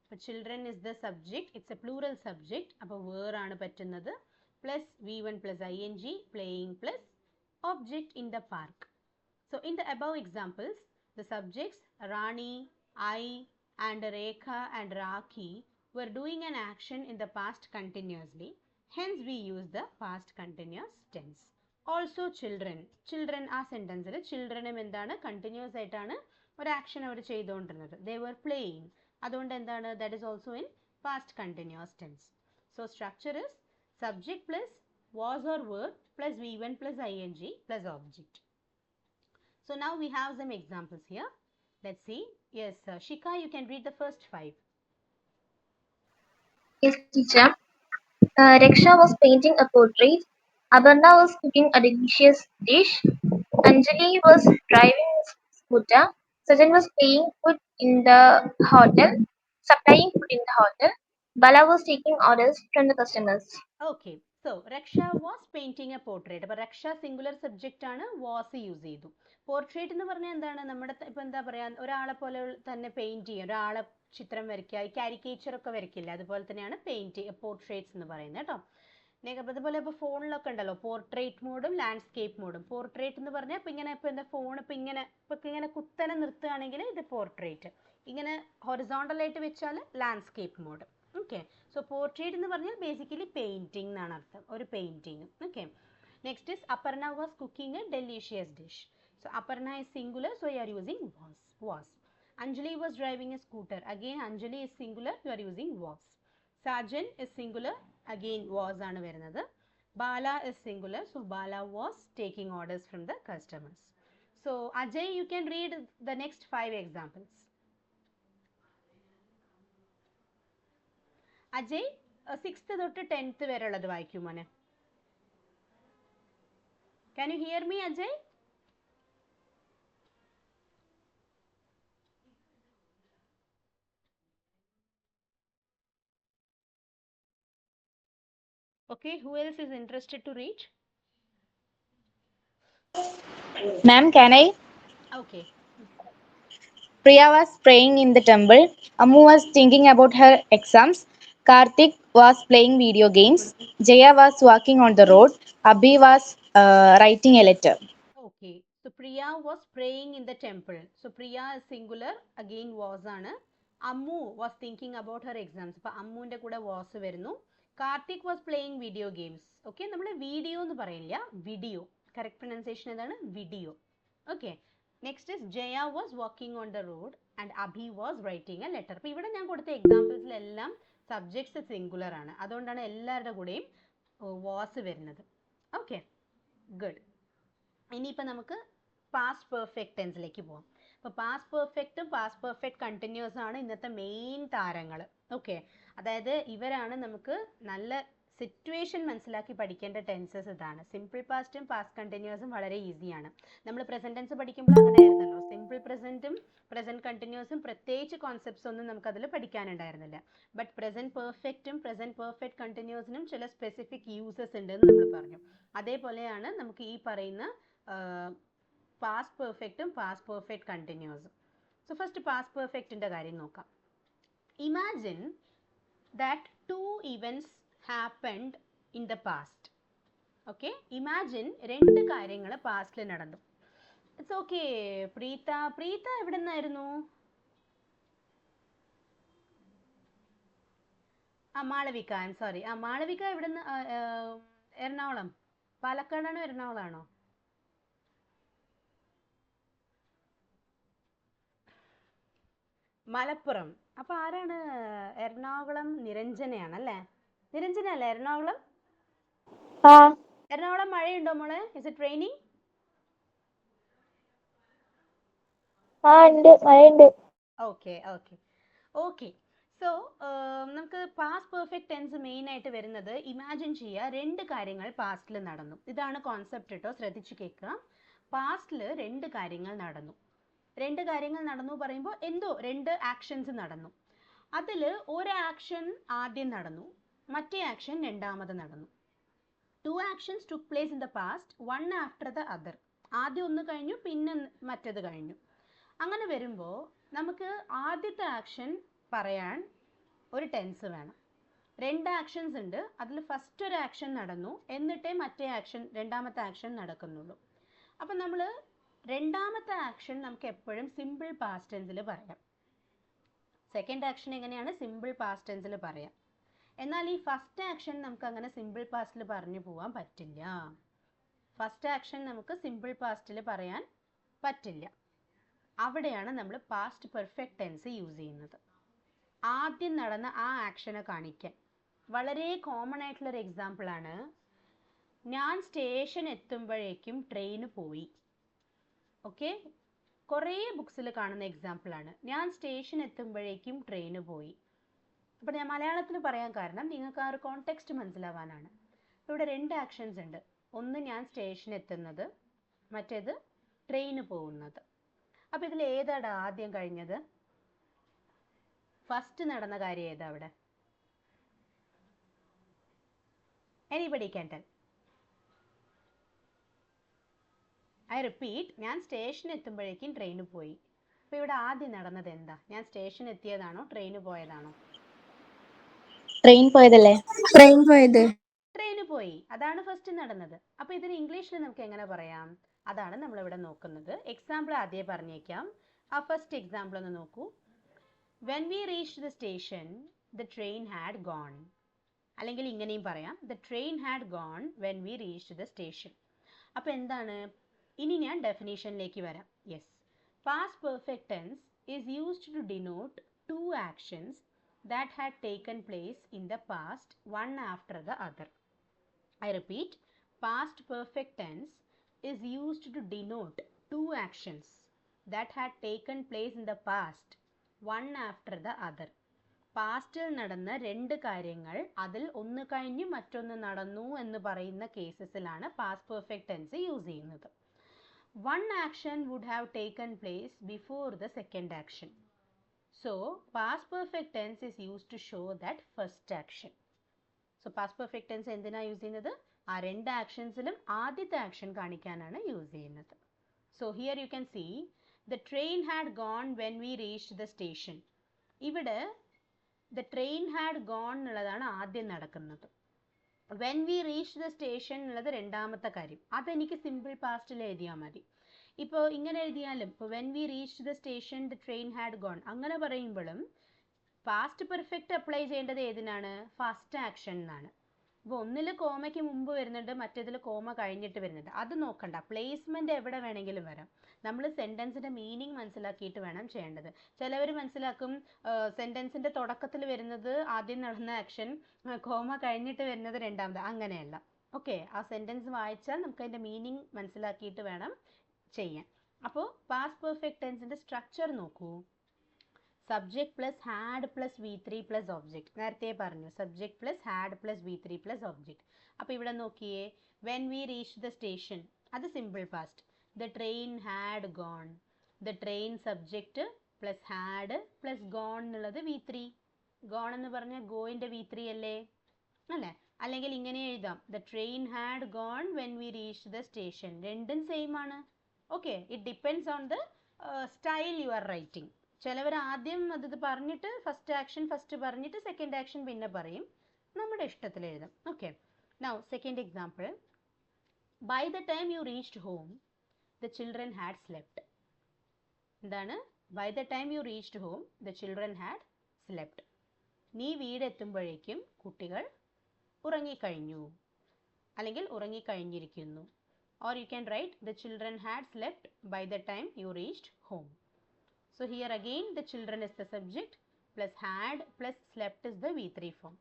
അപ്പോൾ children is the subject, it's a plural subject. അപ്പോൾ were ആണ് പറ്റുന്നത്. plus V1 plus ING playing plus object in the park. So in the above examples, the subjects Rani, I and Rekha and Rakhi were doing an action in the past continuously. Hence we use the past continuous tense. Also children. Children ആ സെൻറ്റൻസിൽ ചിൽഡ്രനും എന്താണ്? Continuous ആയിട്ടാണ് ഒരു action അവർ ചെയ്തുകൊണ്ടിരുന്നത്. They were playing. അതുകൊണ്ട് എന്താണ്? That is also in past continuous tense. So structure is subject plus was or were plus V1 plus ING plus object. So now we have some examples here. Let's see. Yes, Shika, you can read the first 5. Yes, teacher. Raksha was painting a portrait. Aparna was cooking a delicious dish. Anjali was driving a scooter. Sajan was paying food in the hotel, supplying food in the hotel. Bala was taking orders from the customers. Okay, so Raksha was painting a portrait. അപ്പോൾ രക്ഷ singular subject ആണ്, was use ചെയ്തു. Portrait എന്ന് പറഞ്ഞാൽ എന്താണ്? നമ്മുടെ ഇപ്പം എന്താ പറയുക, ഒരാളെ പോലെ തന്നെ പെയിൻറ്റ് ചെയ്യുക, ഒരാളെ ചിത്രം വരയ്ക്കുക, ഈ കാരിക്കേച്ചർ ഒക്കെ വരയ്ക്കില്ല, അതുപോലെ തന്നെയാണ് പോർട്രേറ്റ്സ് എന്ന് പറയുന്നത് കേട്ടോ. അതുപോലെ ഇപ്പോൾ ഫോണിലൊക്കെ ഉണ്ടല്ലോ പോർട്രേറ്റ് മോഡും ലാൻഡ്സ്കേപ്പ് മോഡും. പോർട്രേറ്റ് എന്ന് പറഞ്ഞാൽ ഇപ്പം ഇങ്ങനെ ഇപ്പോൾ എന്താ ഫോൺ ഇപ്പം ഇങ്ങനെ കുത്തനെ നിർത്തുകയാണെങ്കിൽ ഇത് പോർട്രേറ്റ്, ഇങ്ങനെ ഹൊറിസോണ്ടലായിട്ട് വെച്ചാൽ landscape mode. Okay, so portrait എന്ന് പറഞ്ഞാൽ ബേസിക്കലി പെയിൻറ്റിംഗ് എന്നാണ് അർത്ഥം, ഒരു painting. Okay, next is Aparna was cooking a delicious dish. So Aparna is singular, so you are using was. Anjali was driving a scooter. Again Anjali is singular, you are using was. Sajan is singular, again was ആണ് വരുന്നത്. Bala is singular, so Bala was taking orders from the customers. So Ajay, you can read the next 5 examples. Ajay, 6th തൊട്ട് 10th വരെ ഉള്ളത് വായിക്കൂ മോനെ. Can you hear me, Ajay? Okay, who else is interested to read? Ma'am, can I? Okay. Priya was praying in the temple. Ammu was thinking about her exams. Karthik was playing video games. Jaya was walking on the road. Abhi was writing a letter. Okay, so Priya was praying in the temple. So Priya is singular, again was ആണ്. Ammu was thinking about her exams. അപ്പോൾ അമ്മുവിൻ്റെ കൂടെ was വരുന്നു. Karthik was playing video games. Okay, നമ്മൾ video എന്ന് പറയില്ല, video. Correct pronunciation ഏതാണ്? Video. Okay, next is Jaya was walking on the road and Abhi was writing a letter. അപ്പോൾ ഇവിടെ ഞാൻ കൊടുത്ത എക്സാമ്പിൾസിലെല്ലാം സബ്ജക്ട്സ് സിംഗുലർ ആണ്, അതുകൊണ്ടാണ് എല്ലാവരുടെ കൂടെയും was വരുന്നത്. Okay, good. ഇനിയിപ്പോൾ നമുക്ക് പാസ്റ്റ് പെർഫെക്റ്റ് ടെൻസിലേക്ക് പോകാം. അപ്പോൾ പാസ്റ്റ് പെർഫെക്റ്റും പാസ്റ്റ് പെർഫെക്റ്റ് കണ്ടിന്യൂസ് ആണ് ഇന്നത്തെ മെയിൻ താരങ്ങൾ. ഓക്കെ, അതായത് ഇവരാണ് നമുക്ക് നല്ല സിറ്റുവേഷൻ മനസ്സിലാക്കി പഠിക്കേണ്ട ടെൻസസ്. ഇതാണ് സിമ്പിൾ പാസ്റ്റും പാസ്റ്റ് കണ്ടിന്യൂസും വളരെ ഈസിയാണ്. നമ്മൾ പ്രസന്റ് ടെൻസ് പഠിക്കുമ്പോൾ അങ്ങനെ ആയിരുന്നല്ലോ, സിമ്പിൾ പ്രസന്റും പ്രസന്റ് കണ്ടിന്യൂസും പ്രത്യേകിച്ച് കോൺസെപ്റ്റ്സ് ഒന്നും നമുക്കതിൽ പഠിക്കാനുണ്ടായിരുന്നില്ല. ബട്ട് പ്രസന്റ് പെർഫെക്റ്റും പ്രസന്റ് പെർഫെക്റ്റ് കണ്ടിന്യൂസിനും ചില സ്പെസിഫിക് യൂസസ് ഉണ്ട് എന്ന് നമ്മൾ പറഞ്ഞു. അതേപോലെയാണ് നമുക്ക് ഈ പറയുന്ന പാസ്റ്റ് പെർഫെക്റ്റും പാസ്റ്റ് പെർഫെക്റ്റ് കണ്ടിന്യൂസും. സോ ഫസ്റ്റ് പാസ്റ്റ് പെർഫെക്റ്റിൻ്റെ കാര്യം നോക്കാം. Imagine that 2 events happened in the past. Okay, imagine 2 കാര്യങ്ങൾ പാസ്റ്റിൽ നടന്നു. It's okay. പ്രീത എവിടെ നിന്നായിരുന്നു? Malavika, I am sorry. Malavika എവിടെ നിന്ന്? എറണാകുളം. പാലക്കാടാണോ എറണാകുളമാണോ? മലപ്പുറം. അപ്പോൾ ആരാണ്? എറണാകുളം നിരഞ്ജനയാണല്ലേ? നിരഞ്ജന അല്ലേ എറണാകുളം? എറണാകുളം മഴയുണ്ടോ മോളെ? Is it raining? ഉണ്ട്, മഴയുണ്ട്. Okay okay okay. സോ നമുക്ക് പാസ്റ്റ് പെർഫെക്റ്റ് ടെൻസ് മെയിൻ ആയിട്ട് വരുന്നത് ഇമാജിൻ ചെയ്യുക 2 കാര്യങ്ങൾ പാസ്റ്റിൽ നടന്നു. ഇതാണ് കോൺസെപ്റ്റ് കേട്ടോ, ശ്രദ്ധിച്ചു കേൾക്കുക. പാസ്റ്റിൽ 2 കാര്യങ്ങൾ നടന്നു. 2 കാര്യങ്ങൾ നടന്നു പറയുമ്പോൾ എന്തോ 2 ആക്ഷൻസ് നടന്നു. അതിൽ ഒരു ആക്ഷൻ ആദ്യം നടന്നു, മറ്റേ ആക്ഷൻ രണ്ടാമത് നടന്നു. 2 actions took place in the past, one after the other. ആദ്യം ഒന്ന് കഴിഞ്ഞു, പിന്നെ മറ്റേത് കഴിഞ്ഞു. അങ്ങനെ വരുമ്പോൾ നമുക്ക് ആദ്യത്തെ ആക്ഷൻ പറയാൻ ഒരു ടെൻസ് വേണം. 2 ആക്ഷൻസ് ഉണ്ട്, അതിൽ ഫസ്റ്റ് ഒരു ആക്ഷൻ നടന്നു, എന്നിട്ടേ മറ്റേ ആക്ഷൻ രണ്ടാമത്തെ ആക്ഷൻ നടക്കുന്നുള്ളൂ. അപ്പം നമ്മൾ രണ്ടാമത്തെ ആക്ഷൻ നമുക്ക് എപ്പോഴും സിമ്പിൾ പാസ്റ്റ് ടെൻസിൽ പറയാം. സെക്കൻഡ് ആക്ഷൻ എങ്ങനെയാണ്? സിമ്പിൾ പാസ്റ്റ് ടെൻസിൽ പറയാം. എന്നാൽ ഈ ഫസ്റ്റ് ആക്ഷൻ നമുക്ക് അങ്ങനെ സിമ്പിൾ പാസ്റ്റിൽ പറഞ്ഞു പോകാൻ പറ്റില്ല. ഫസ്റ്റ് ആക്ഷൻ നമുക്ക് സിമ്പിൾ പാസ്റ്റിൽ പറയാൻ പറ്റില്ല. അവിടെയാണ് നമ്മൾ പാസ്റ്റ് പെർഫെക്റ്റ് ടെൻസ് യൂസ് ചെയ്യുന്നത്. ആദ്യം നടന്ന ആ ആക്ഷനെ കാണിക്കാൻ വളരെ കോമൺ ആയിട്ടുള്ളൊരു എക്സാമ്പിളാണ്, ഞാൻ സ്റ്റേഷൻ എത്തുമ്പോഴേക്കും ട്രെയിന് പോയി. ഓക്കെ, കുറേ ബുക്സിൽ കാണുന്ന എക്സാമ്പിളാണ്, ഞാൻ സ്റ്റേഷൻ എത്തുമ്പോഴേക്കും ട്രെയിന് പോയി. അപ്പോൾ ഞാൻ മലയാളത്തിൽ പറയാൻ കാരണം നിങ്ങൾക്ക് ആ ഒരു കോണ്ടെക്സ്റ്റ് മനസ്സിലാവാനാണ്. ഇവിടെ 2 ആക്ഷൻസ് ഉണ്ട്, ഒന്ന് ഞാൻ സ്റ്റേഷൻ എത്തുന്നത്, മറ്റേത് ട്രെയിന് പോകുന്നത്. അപ്പോൾ ഇതിൽ ഏതാണ് ആദ്യം കഴിഞ്ഞത്? ഫസ്റ്റ് നടന്ന കാര്യം ഏതാ അവിടെ? Anybody can tell? I repeat, ഞാൻ സ്റ്റേഷൻ എത്തുമ്പോഴേക്കും ട്രെയിന് പോയി. അപ്പോൾ ഇവിടെ ആദ്യം നടന്നത് എന്താ? ഞാൻ സ്റ്റേഷൻ എത്തിയതാണോ ട്രെയിന് പോയതാണോ? ട്രെയിൻ പോയതല്ലേ? ട്രെയിൻ പോയത്. ട്രെയിന് പോയി, അതാണ് ഫസ്റ്റ് നടന്നത്. അപ്പോൾ ഇതിന് ഇംഗ്ലീഷിൽ നമുക്ക് എങ്ങനെ പറയാം? അതാണ് നമ്മളിവിടെ നോക്കുന്നത്. എക്സാമ്പിൾ ആദ്യം പറഞ്ഞേക്കാം. ആ ഫസ്റ്റ് എക്സാമ്പിൾ ഒന്ന് നോക്കൂ. When we reached the station the train had gone. അല്ലെങ്കിൽ ഇങ്ങനെയും പറയാം, the train had gone when we reached the station. അപ്പോൾ എന്താണ്? ഇനി ഞാൻ ഡെഫിനേഷനിലേക്ക് വരാം. Yes, past perfect tense is used to denote 2 actions that had taken place in the past, one after the other. I repeat, past perfect tense is used to denote 2 actions that had taken place in the past, one after the other. പാസ്റ്റിൽ നടന്ന 2 കാര്യങ്ങൾ അതിൽ ഒന്ന് കഴിഞ്ഞ് മറ്റൊന്ന് നടന്നു എന്ന് പറയുന്ന കേസസിലാണ് past perfect tense use ചെയ്യുന്നത്. One action would have taken place before the second action. So past perfect tense is used to show that first action. So past perfect tense എന്തിനാ യൂസ് ചെയ്യുന്നത്? ആ 2 ആക്ഷൻസിലും ആദ്യത്തെ ആക്ഷൻ കാണിക്കാനാണ് use ചെയ്യുന്നത്. So here you can see the train had gone when we reached the station. ഇവിടെ the train had gone എന്നുള്ളതാണ് ആദ്യം നടക്കുന്നത്. when we reached the station എന്നുള്ളത് രണ്ടാമത്തെ കാര്യം. അതെനിക്ക് സിമ്പിൾ പാസ്റ്റിൽ എഴുതിയാൽ മതി. ഇപ്പോൾ ഇങ്ങനെ എഴുതിയാലും, ഇപ്പോൾ when we reached the station the train had gone അങ്ങനെ പറയുമ്പോഴും പാസ്റ്റ് പെർഫെക്റ്റ് അപ്ലൈ ചെയ്യേണ്ടത് ഏതിനാണ്? ഫസ്റ്റ് ആക്ഷൻ എന്നാണ്. അപ്പോൾ ഒന്നിൽ കോമയ്ക്ക് മുമ്പ് വരുന്നുണ്ട്, മറ്റേതിൽ കോമ കഴിഞ്ഞിട്ട് വരുന്നുണ്ട്. അത് നോക്കണ്ട, പ്ലേസ്മെൻറ്റ് എവിടെ വേണമെങ്കിലും വരാം. നമ്മൾ സെൻറ്റൻസിൻ്റെ മീനിങ് മനസ്സിലാക്കിയിട്ട് വേണം ചെയ്യേണ്ടത്. ചിലവർ മനസ്സിലാക്കും സെൻറ്റൻസിൻ്റെ തുടക്കത്തിൽ വരുന്നത് ആദ്യം നടന്ന ആക്ഷൻ, കോമ കഴിഞ്ഞിട്ട് വരുന്നത് രണ്ടാമത്. അങ്ങനെയല്ല. ഓക്കെ, ആ സെൻറ്റൻസ് വായിച്ചാൽ നമുക്ക് അതിൻ്റെ മീനിങ് മനസ്സിലാക്കിയിട്ട് വേണം ചെയ്യാൻ. അപ്പോൾ പാസ്റ്റ് പെർഫെക്റ്റ് ടെൻസിൻ്റെ സ്ട്രക്ചർ നോക്കൂ. Subject plus had plus V3 plus object. നേരത്തെ പറഞ്ഞു, subject plus had plus V3 plus object. അപ്പോൾ ഇവിടെ നോക്കിയേ, when we reach the station അത് simple past. The train had gone, the train subject plus had plus gone എന്നുള്ളത് V3. Gone എന്ന് പറഞ്ഞാൽ ഗോയിൻ്റെ V3 അല്ലേ? അല്ലേ? അല്ലെങ്കിൽ ഇങ്ങനെ എഴുതാം, the train had gone when we reach the station. രണ്ടും സെയിം ആണ്. Okay, it depends on the style you are writing. ചിലവർ ആദ്യം അത് പറഞ്ഞിട്ട് ഫസ്റ്റ് ആക്ഷൻ ഫസ്റ്റ് പറഞ്ഞിട്ട് സെക്കൻഡ് ആക്ഷൻ പിന്നെ പറയും. നമ്മുടെ ഇഷ്ടത്തിൽ എഴുതാം. Okay, now second example. By the time you reached home the children had slept. എന്താണ്? By the time you reached home the children had slept. നീ വീടെത്തുമ്പോഴേക്കും കുട്ടികൾ ഉറങ്ങിക്കഴിഞ്ഞു അല്ലെങ്കിൽ ഉറങ്ങിക്കഴിഞ്ഞിരിക്കുന്നു. Or you can write the children had slept by the time you reached home. So here again the children is the subject plus had plus slept is the V3 form.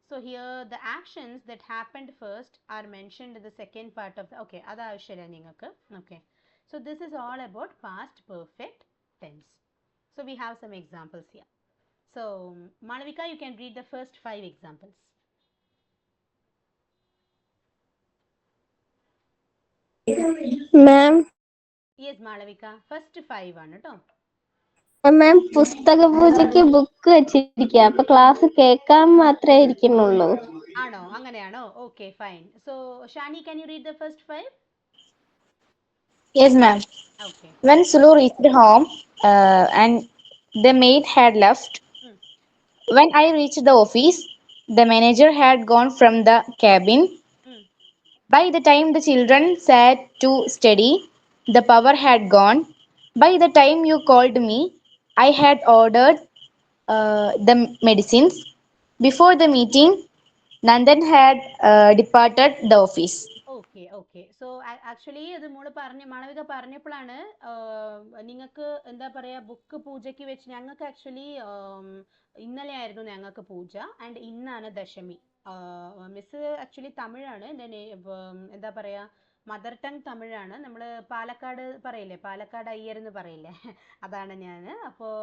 So here the actions that happened first are mentioned in the second part of the, okay, adu avashyilla ningalku. Okay, so this is all about past perfect tense. So we have some examples here. So Malavika, you can read the first 5 examples. Ma'am Yes Malavika, first 5 ആണ് ട്ടോ. മാം പുസ്തക പൂജയ്ക്ക് book വെച്ചിരിക്കുക, അപ്പൊ class കേൾക്കാൻ മാത്രമേ ഇരിക്കുന്നുള്ളൂ. ആണോ? അങ്ങനെയാണോ? Okay fine. So Shani, can you read the first 5? Yes, ma'am. Okay. When Sulu reached home and the maid had left, Hmm. when I reached the office, the manager had gone from the cabin. Hmm. By the time the children sat to study, the power had gone. By the time you called me, I had ordered the medicines. Before the meeting, Nandan had departed the office. Okay okay. So actually അത് മോള് മാളവിക പറഞ്ഞപ്പോഴാണ് നിങ്ങൾക്ക് എന്താ പറയുക, book പൂജയ്ക്ക് വെച്ച് ഞങ്ങൾക്ക് actually ഇന്നലെ ആയിരുന്നു ഞങ്ങൾക്ക് പൂജ ആൻഡ് ഇന്നാണ് ദശമി. മിസ് ആക്ച്വലി തമിഴാണ്, എൻ്റെ എന്താ പറയുക മദർ ടങ് തമിഴാണ്. നമ്മൾ പാലക്കാട് പറയില്ലേ, പാലക്കാട് അയ്യർ എന്ന് പറയില്ലേ, അതാണ് ഞാൻ. അപ്പോൾ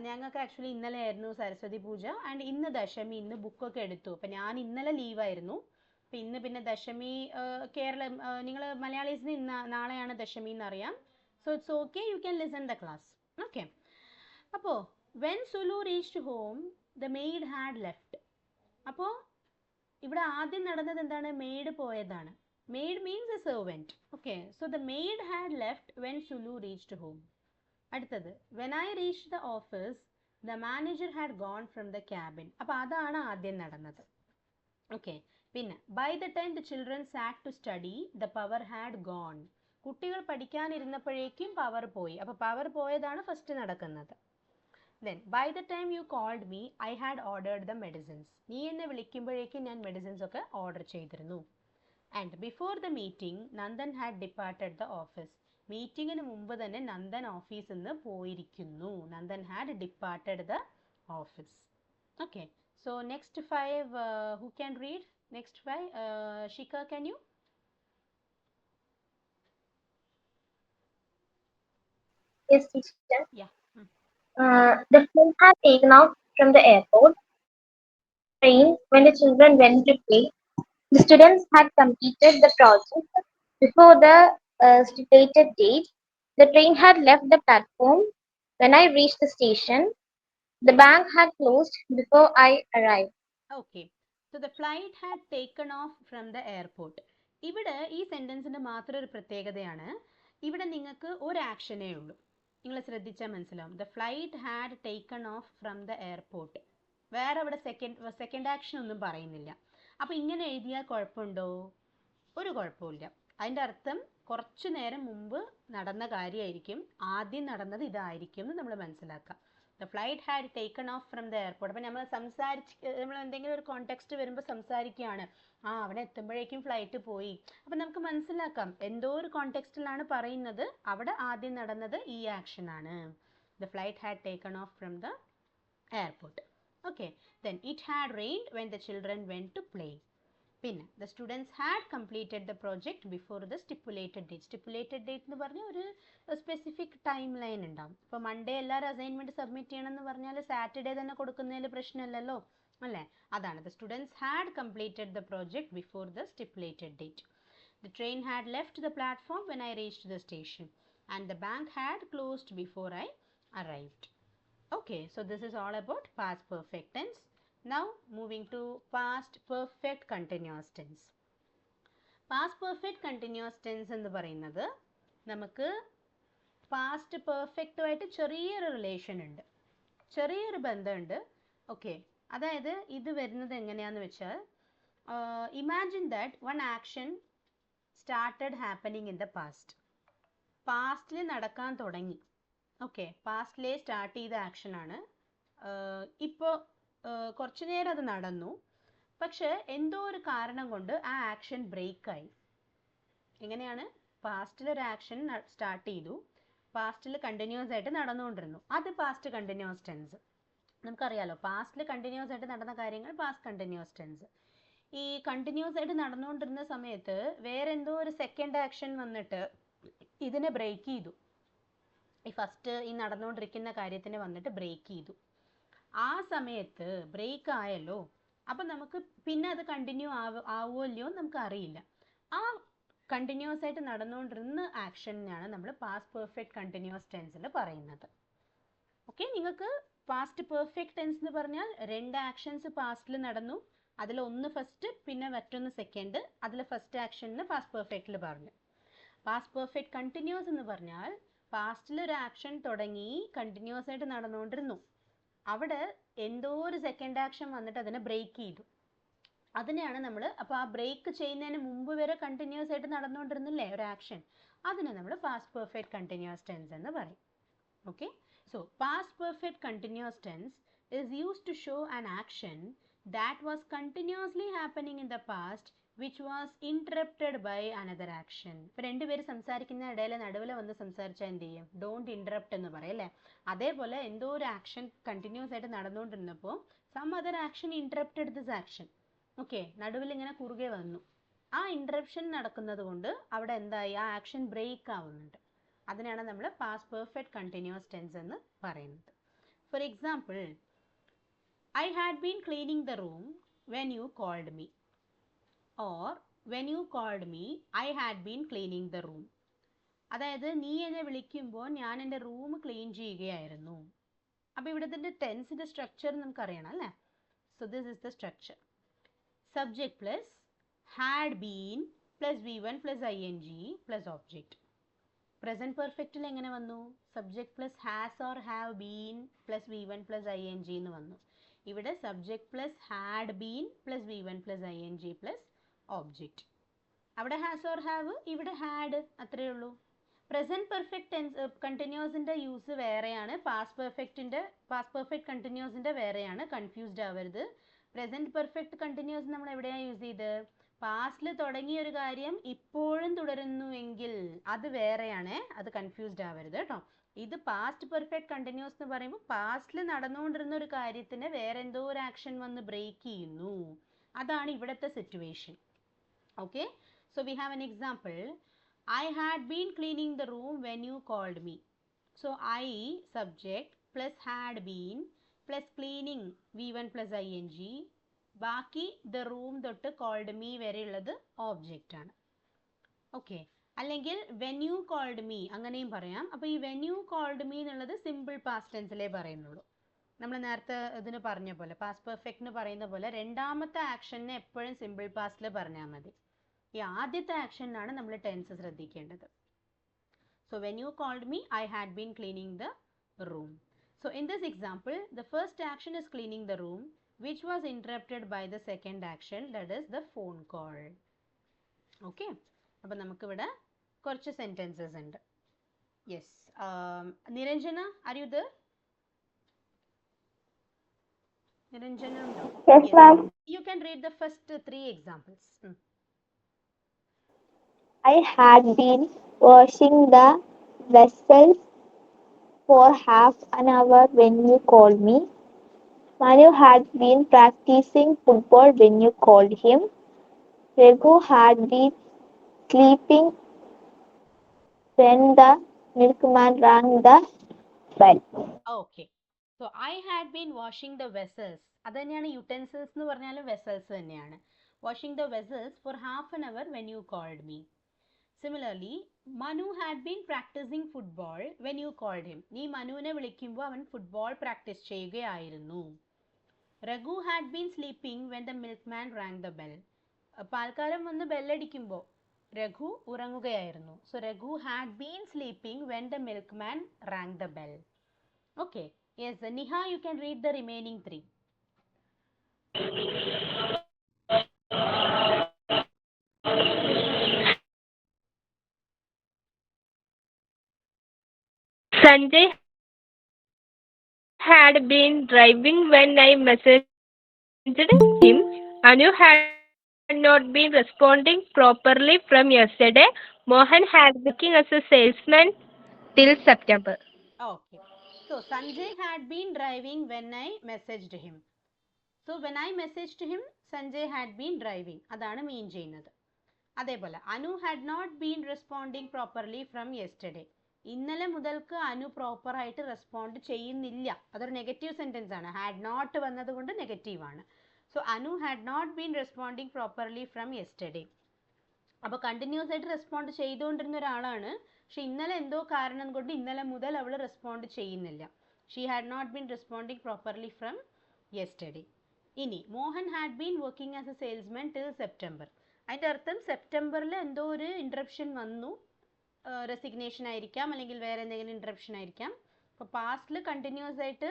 ഞങ്ങൾക്ക് ആക്ച്വലി ഇന്നലെ ആയിരുന്നു സരസ്വതി പൂജ ആൻഡ് ഇന്ന് ദശമി, ഇന്ന് ബുക്കൊക്കെ എടുത്തു. അപ്പം ഞാൻ ഇന്നലെ ലീവായിരുന്നു. അപ്പം ഇന്ന് പിന്നെ ദശമി കേരളം, നിങ്ങൾ മലയാളീസിന് ഇന്ന് നാളെയാണ് ദശമി എന്നറിയാം. So it's okay, you can listen the class. Okay, അപ്പോൾ when Sulu reached home the maid had left. അപ്പോൾ ഇവിടെ ആദ്യം നടന്നത് എന്താണ്? മെയ്ഡ് പോയതാണ്. Maid means a servant. Okay, so the maid had left when Sulu reached home. അടുത്തത് when I reached the office the manager had gone from the cabin. അപ്പോൾ അതാണ് ആദ്യം നടന്നത്. ഓക്കെ, പിന്നെ by the time the children sat to study the power had gone. കുട്ടികൾ പഠിക്കാനിരുന്നപ്പോഴേക്കും power പോയി. അപ്പോൾ പവർ പോയതാണ് ഫസ്റ്റ് നടക്കുന്നത്. Then by the time you called me I had ordered the medicines. നീ എന്നെ വിളിക്കുമ്പോഴേക്കും ഞാൻ മെഡിസിൻസ് ഒക്കെ ഓർഡർ ചെയ്തിരുന്നു. And before the meeting Nandan had departed the office. മീറ്റിങ്ങിന് മുമ്പ് തന്നെ നന്ദൻ ഓഫീസിൽ നിന്ന് പോയിരിക്കുന്നു. Nandan had departed the office. Okay, so next 5 who can read next 5? Shika, can you? Yes, teacher. Yeah. The film had taken off from the airport. Train when the children went to play. The students had completed the project before the stipulated date. The train had left the platform when I reached the station. The bank had closed before I arrived. Okay, so the flight had taken off from the airport. ഇവിടെ ഈ സെൻറ്റൻസിൻ്റെ മാത്രം ഒരു പ്രത്യേകതയാണ്, ഇവിടെ നിങ്ങൾക്ക് ഒരു ആക്ഷനേ ഉള്ളൂ. നിങ്ങൾ ശ്രദ്ധിച്ചാൽ മനസ്സിലാവും. The flight had taken off from the airport. വേറെ അവിടെ സെക്കൻഡ് ആക്ഷൻ ഒന്നും പറയുന്നില്ല. അപ്പോൾ ഇങ്ങനെ എഴുതിയാൽ കുഴപ്പമുണ്ടോ? ഒരു കുഴപ്പമില്ല. അതിൻ്റെ അർത്ഥം കുറച്ചു നേരം മുമ്പ് നടന്ന കാര്യമായിരിക്കും, ആദ്യം നടന്നത് ഇതായിരിക്കും എന്ന് നമ്മൾ മനസ്സിലാക്കാം. The flight had taken off from the airport. അപ്പം നമ്മൾ എന്തെങ്കിലും ഒരു കോണ്ടെക്സ്റ്റ് വരുമ്പോൾ സംസാരിക്കുകയാണ്, അവിടെ എത്തുമ്പോഴേക്കും ഫ്ലൈറ്റ് പോയി. അപ്പം നമുക്ക് മനസ്സിലാക്കാം എന്തോ ഒരു കോണ്ടെക്സ്റ്റിലാണ് പറയുന്നത്, അവിടെ ആദ്യം നടന്നത് ഈ ആക്ഷനാണ്. The flight had taken off from the airport. Okay, then it had rained when the children went to play. പിന്നെ the students had completed the project before the stipulated date. Stipulated date എന്ന് പറഞ്ഞാൽ ഒരു specific time line ഉണ്ടാവും. ഇപ്പോൾ Monday എല്ലാവരും assignment submit ചെയ്യണമെന്ന് പറഞ്ഞാൽ Saturday തന്നെ കൊടുക്കുന്നതിൽ പ്രശ്നമില്ലല്ലോ, അല്ലേ? അതാണ് the students had completed the project before the stipulated date. The train had left the platform when I reached the station and the bank had closed before I arrived. Okay, so this is all about past perfect tense. Now moving to past perfect continuous tense. Past perfect continuous tense എന്ന് പറയുന്നത് നമുക്ക് past പെർഫെക്റ്റുമായിട്ട് ചെറിയൊരു relation ഉണ്ട്, ചെറിയൊരു ബന്ധമുണ്ട്. Okay, അതായത് ഇത് വരുന്നത് എങ്ങനെയാണെന്ന് വെച്ചാൽ, imagine that one action started happening in the past. പാസ്റ്റിൽ നടക്കാൻ തുടങ്ങി. ഓക്കെ, പാസ്റ്റിലെ സ്റ്റാർട്ട് ചെയ്ത ആക്ഷനാണ്. ഇപ്പോൾ കുറച്ചു നേരം അത് നടന്നു, പക്ഷെ എന്തോ ഒരു കാരണം കൊണ്ട് ആ ആക്ഷൻ ബ്രേക്കായി. എങ്ങനെയാണ്? പാസ്റ്റിൽ ഒരു ആക്ഷൻ സ്റ്റാർട്ട് ചെയ്തു, പാസ്റ്റിൽ കണ്ടിന്യൂസ് ആയിട്ട് നടന്നുകൊണ്ടിരുന്നു, അത് പാസ്റ്റ് കണ്ടിന്യൂസ് ടെൻസ്. നമുക്കറിയാലോ, പാസ്റ്റിൽ കണ്ടിന്യൂസ് ആയിട്ട് നടന്ന കാര്യങ്ങൾ പാസ്റ്റ് കണ്ടിന്യൂസ് ടെൻസ്. ഈ കണ്ടിന്യൂസ് ആയിട്ട് നടന്നുകൊണ്ടിരുന്ന സമയത്ത് വേറെ എന്തോ ഒരു സെക്കൻഡ് ആക്ഷൻ വന്നിട്ട് ഇതിനെ ബ്രേക്ക് ചെയ്തു. ഈ നടന്നുകൊണ്ടിരിക്കുന്ന കാര്യത്തിന് വന്നിട്ട് ബ്രേക്ക് ചെയ്തു. ആ സമയത്ത് ബ്രേക്ക് ആയല്ലോ, അപ്പം നമുക്ക് പിന്നെ അത് കണ്ടിന്യൂ ആവുമോ ഇല്ലയോ നമുക്ക് അറിയില്ല. ആ കണ്ടിന്യൂസ് ആയിട്ട് നടന്നുകൊണ്ടിരുന്ന ആക്ഷനാണ് നമ്മൾ പാസ്റ്റ് പെർഫെക്റ്റ് കണ്ടിന്യൂസ് ടെൻസിൽ പറയുന്നത്. ഓക്കെ, നിങ്ങൾക്ക് പാസ്റ്റ് പെർഫെക്റ്റ് ടെൻസ് എന്ന് പറഞ്ഞാൽ 2 ആക്ഷൻസ് പാസ്റ്റിൽ നടന്നു, അതിൽ ഒന്ന് ഫസ്റ്റ് പിന്നെ മറ്റൊന്ന് സെക്കൻഡ്, അതിൽ ഫസ്റ്റ് ആക്ഷന് പാസ്റ്റ് പെർഫെക്റ്റിൽ പറഞ്ഞു. പാസ്റ്റ് പെർഫെക്റ്റ് കണ്ടിന്യൂസ് എന്ന് പറഞ്ഞാൽ പാസ്റ്റിൽ ഒരു ആക്ഷൻ തുടങ്ങി കണ്ടിന്യൂസ് ആയിട്ട് നടന്നുകൊണ്ടിരുന്നു, അവിടെ എന്തോ ഒരു സെക്കൻഡ് ആക്ഷൻ വന്നിട്ട് അതിനെ ബ്രേക്ക് ചെയ്തു. അതിനെയാണ് നമ്മൾ, അപ്പോൾ ആ ബ്രേക്ക് ചെയ്യുന്നതിന് മുമ്പ് വരെ കണ്ടിന്യൂസ് ആയിട്ട് നടന്നുകൊണ്ടിരുന്നില്ലേ ഒരു ആക്ഷൻ, അതിനെ നമ്മൾ പാസ്റ്റ് പെർഫെക്റ്റ് കണ്ടിന്യൂസ് ടെൻസ് എന്ന് പറയും. Okay, so past perfect continuous tense is used to show an action that was continuously happening in the past which was interrupted by another action. ഇപ്പോൾ രണ്ടുപേര് സംസാരിക്കുന്ന ഇടയിൽ നടുവിൽ വന്ന് സംസാരിച്ചാൽ എന്ത് ചെയ്യും? ഡോണ്ട് ഇൻറ്ററപ്റ്റ് എന്ന് പറയും അല്ലേ? അതേപോലെ എന്തോ ഒരു ആക്ഷൻ കണ്ടിന്യൂസ് ആയിട്ട് നടന്നുകൊണ്ടിരുന്നപ്പോൾ some other action interrupted this action. Okay, നടുവിൽ ഇങ്ങനെ കുറുകെ വന്നു, ആ ഇൻറ്ററപ്ഷൻ നടക്കുന്നത് കൊണ്ട് അവിടെ എന്തായി? ആ ആക്ഷൻ ബ്രേക്ക് ആവുന്നുണ്ട്. അതിനാണ് നമ്മൾ പാസ്റ്റ് പെർഫെക്റ്റ് കണ്ടിന്യൂസ് ടെൻസ് എന്ന് പറയുന്നത്. For example, I had been cleaning the room when you called me. Or when you called me, I had been cleaning the room. അതായത് നീ എന്നെ വിളിക്കുമ്പോൾ ഞാൻ എൻ്റെ റൂം ക്ലീൻ ചെയ്യുകയായിരുന്നു. അപ്പോൾ ഇവിടുത്തെ ടെൻസിൻ്റെ സ്ട്രക്ചർ നമുക്ക് അറിയണം അല്ലേ? So this is the structure. Subject plus had been plus V1 plus ING plus object. Present പെർഫെക്റ്റിൽ എങ്ങനെ വന്നു? Subject plus has or have been plus V1 plus ING എന്ന് വന്നു. ഇവിടെ subject plus had been plus V1 plus ING plus object. അവിടെ has or have, ഇവിടെ had, അത്രയേ ഉള്ളൂ. പ്രസൻറ്റ് പെർഫെക്റ്റ് ടെൻസ് കണ്ടിന്യൂസിൻ്റെ യൂസ് വേറെയാണ്, പാസ്റ്റ് പെർഫെക്റ്റ് കണ്ടിന്യൂസിൻ്റെ വേറെയാണ്, കൺഫ്യൂസ്ഡ് ആവരുത്. പ്രസൻറ്റ് പെർഫെക്റ്റ് കണ്ടിന്യൂസ് നമ്മൾ എവിടെയാണ് യൂസ് ചെയ്ത്? പാസ്റ്റിൽ തുടങ്ങിയ ഒരു കാര്യം ഇപ്പോഴും തുടരുന്നുവെങ്കിൽ അത് വേറെയാണ്, അത് കൺഫ്യൂസ്ഡ് ആവരുത് കേട്ടോ. ഇത് പാസ്റ്റ് പെർഫെക്റ്റ് കണ്ടിന്യൂസ് എന്ന് പറയുമ്പോൾ പാസ്റ്റിൽ നടന്നുകൊണ്ടിരുന്ന ഒരു കാര്യത്തിന് വേറെ എന്തോ ഒരു ആക്ഷൻ വന്ന് ബ്രേക്ക് ചെയ്യുന്നു, അതാണ് ഇവിടുത്തെ situation. Okay, so we have an example. I had been cleaning the room when you called me. So I subject plus had been plus cleaning V1 plus ING, ബാക്കി the room തൊട്ട് called me വരെയുള്ളത് object ആണ്. Okay, അല്ലെങ്കിൽ when you called me അങ്ങനെയും പറയാം. അപ്പോൾ ഈ when you called me എന്നുള്ളത് simple past ടെൻസിലേ പറയുന്നുള്ളൂ. നമ്മൾ നേരത്തെ ഇതിന് പറഞ്ഞ പോലെ, പാസ്റ്റ് പെർഫെക്റ്റിന് പറയുന്ന പോലെ രണ്ടാമത്തെ ആക്ഷനെ എപ്പോഴും സിമ്പിൾ പാസ്റ്റിൽ പറഞ്ഞാൽ മതി. ഈ ആദ്യത്തെ ആക്ഷനാണ് നമ്മൾ ടെൻസ് ശ്രദ്ധിക്കേണ്ടത്. So when you called me I had been cleaning the room. So in this example the first action is cleaning the room which was interrupted by the second action, that is the phone call. Okay, അപ്പം നമുക്കിവിടെ കുറച്ച് sentences ഉണ്ട്. Yes, Niranjana, are you there? Niranjana ഉണ്ടോ? Yes, ma'am. You can read the first 3 examples. I had been washing the vessels for half an hour when you called me. Manu had been practicing football when you called him. Raghu had been sleeping when the milkman rang the bell. Okay, so I had been washing the vessels, അത് തന്നെയാണ് utensils എന്ന് പറഞ്ഞാലും vessels തന്നെയാണ്. Washing the vessels for half an hour when you called me. Similarly Manu had been practising football when you called him. നീ മനുവിനെ വിളിക്കുമ്പോൾ അവൻ football practice ചെയ്യുകയായിരുന്നു. Raghu had been sleeping when the milkman rang the bell. പാൽക്കാരൻ വന്ന് ബെല്ലടിക്കുമ്പോൾ രഘു ഉറങ്ങുകയായിരുന്നു. So Raghu had been sleeping when the milkman rang the bell. Okay, yes Niha, you can read the remaining 3. Sanjay had been driving when I messaged him. Anu had not been responding properly from yesterday. Mohan had been working as a salesman till September. Okay, so Sanjay had been driving when I messaged him. So when I messaged him, Sanjay had been driving. അതാണ് mean ചെയ്യുന്നത്. അതേപോലെ Anu had not been responding properly from yesterday. ഇന്നലെ മുതൽക്ക് Anu proper ആയിട്ട് respond ചെയ്യുന്നില്ല. അതൊരു negative sentence ആണ്. Had not വന്നത് കൊണ്ട് നെഗറ്റീവ് ആണ്. So Anu had not been responding properly from yesterday. അപ്പോൾ കണ്ടിന്യൂസ് ആയിട്ട് റെസ്പോണ്ട് ചെയ്തുകൊണ്ടിരുന്ന ഒരാളാണ്. പക്ഷെ ഇന്നലെ എന്തോ കാരണം കൊണ്ട് ഇന്നലെ മുതൽ അവൾ റെസ്പോണ്ട് ചെയ്യുന്നില്ല. She had not been responding properly from yesterday. ഇനി Mohan had been working as a salesman till September. അതിൻ്റെ അർത്ഥം സെപ്റ്റംബറിൽ എന്തോ ഒരു ഇൻട്രപ്ഷൻ വന്നു. റെസിഗ്നേഷൻ ആയിരിക്കാം, അല്ലെങ്കിൽ വേറെ എന്തെങ്കിലും ഇൻട്രപ്ഷൻ ആയിരിക്കാം. അപ്പോൾ പാസ്റ്റിൽ കണ്ടിന്യൂസ് ആയിട്ട്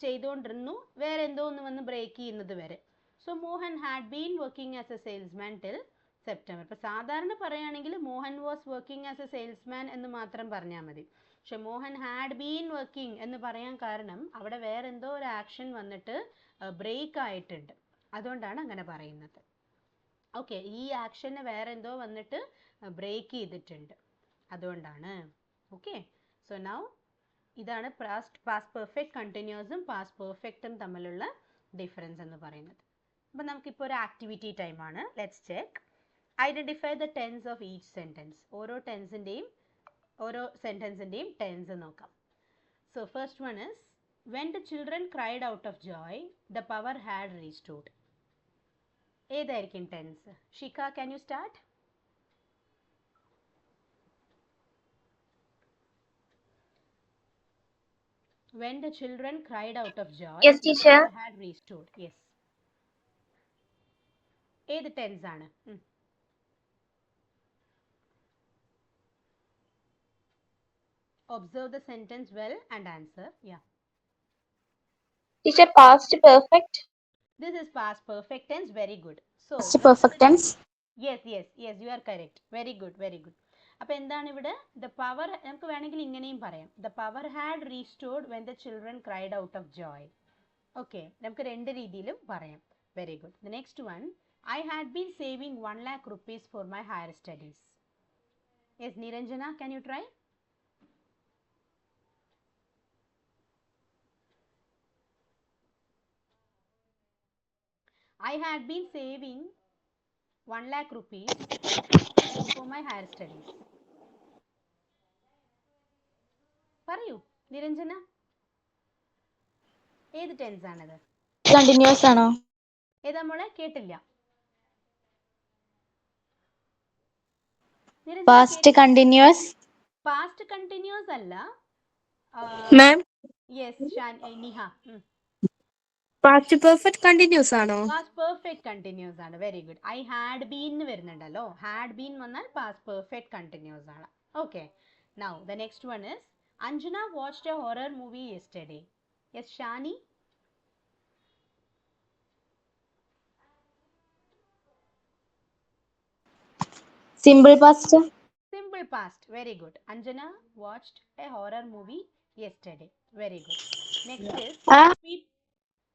ചെയ്തുകൊണ്ടിരുന്നു, വേറെ എന്തോ ഒന്ന് വന്ന് ബ്രേക്ക് ചെയ്യുന്നത് വരെ. So Mohan had been working as a salesman till September. ഇപ്പോൾ സാധാരണ പറയുകയാണെങ്കിൽ Mohan was working as a salesman എന്ന് മാത്രം പറഞ്ഞാൽ മതി. പക്ഷെ മോഹൻ ഹാഡ് ബീൻ വർക്കിംഗ് എന്ന് പറയാൻ കാരണം അവിടെ വേറെ എന്തോ ഒരു ആക്ഷൻ വന്നിട്ട് ബ്രേക്ക് ആയിട്ടുണ്ട്. അതുകൊണ്ടാണ് അങ്ങനെ പറയുന്നത്. ഓക്കെ, ഈ ആക്ഷന് വേറെ എന്തോ വന്നിട്ട് ബ്രേക്ക് ചെയ്തിട്ടുണ്ട്, അതുകൊണ്ടാണ്. ഓക്കെ, സോ നൗ ഇതാണ് പാസ്റ്റ് പെർഫെക്റ്റ് കണ്ടിന്യൂസും പാസ്റ്റ് പെർഫെക്റ്റും തമ്മിലുള്ള ഡിഫറൻസ് എന്ന് പറയുന്നത്. അപ്പോൾ നമുക്കിപ്പോൾ ഒരു ആക്ടിവിറ്റി ടൈമാണ്. Let's check. Identify the tense of each sentence. ഓരോ സെൻറ്റൻസിൻ്റെയും ടെൻസ് നോക്കാം. So first one is when the children cried out of joy, the power had restored. ഏതായിരിക്കും tense? Shikha, can you start? When the children cried out of joy, Yes, the teacher. power had restored. Yes. ഏത് tense ആണ്? Observe the sentence well and answer. Yeah. Teacher, past perfect. This is past perfect tense. Very good. So Past perfect tense. yes, you are correct. Very good. അപ്പോൾ എന്താണ് ഇവിടെ? The power, നമുക്ക് വേണമെങ്കിൽ ഇങ്ങനെയും പറയാം. The power had restored when the children cried out of Joy. Okay, നമുക്ക് രണ്ട് രീതിയിലും പറയാം. Very good. The next one, I had been saving 1 lakh rupees for my higher studies. Yes Niranjana, can you try? I had been saving 1 lakh rupees for my higher studies. പറയൂ നിരഞ്ജന, ഏത് tense ആണത്? Continuous ആണോ? ഏതാ മോളെ? കേട്ടില്ല. Past continuous. Past continuous അല്ല. Ma'am, yes Niha. past perfect continuous ആണോ? Past perfect continuous ആണ്. Very good. I had been വരുന്നുണ്ടല്ലോ. ഹാഡ് ബീൻ വന്നാൽ പാസ്റ്റ് പെർഫെക്റ്റ് കണ്ടിന്യൂസ് ആണ്. Okay, now the next one is Anjana watched a horror movie yesterday. Yes Shani. Simple past. Simple past. Very good. Anjana watched a horror movie yesterday. Very good. Next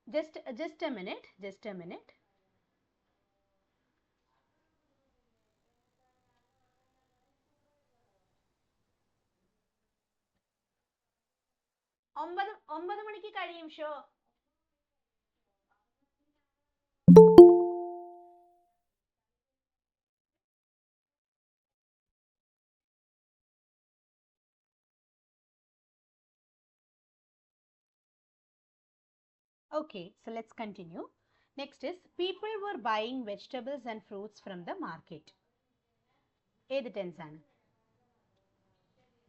is just a minute. Just a minute. ഒമ്പത് മണിക്ക് കഴിയും show. Okay, so let's continue. Next is people were buying vegetables and fruits from the market. ഏത് tense ആണ്?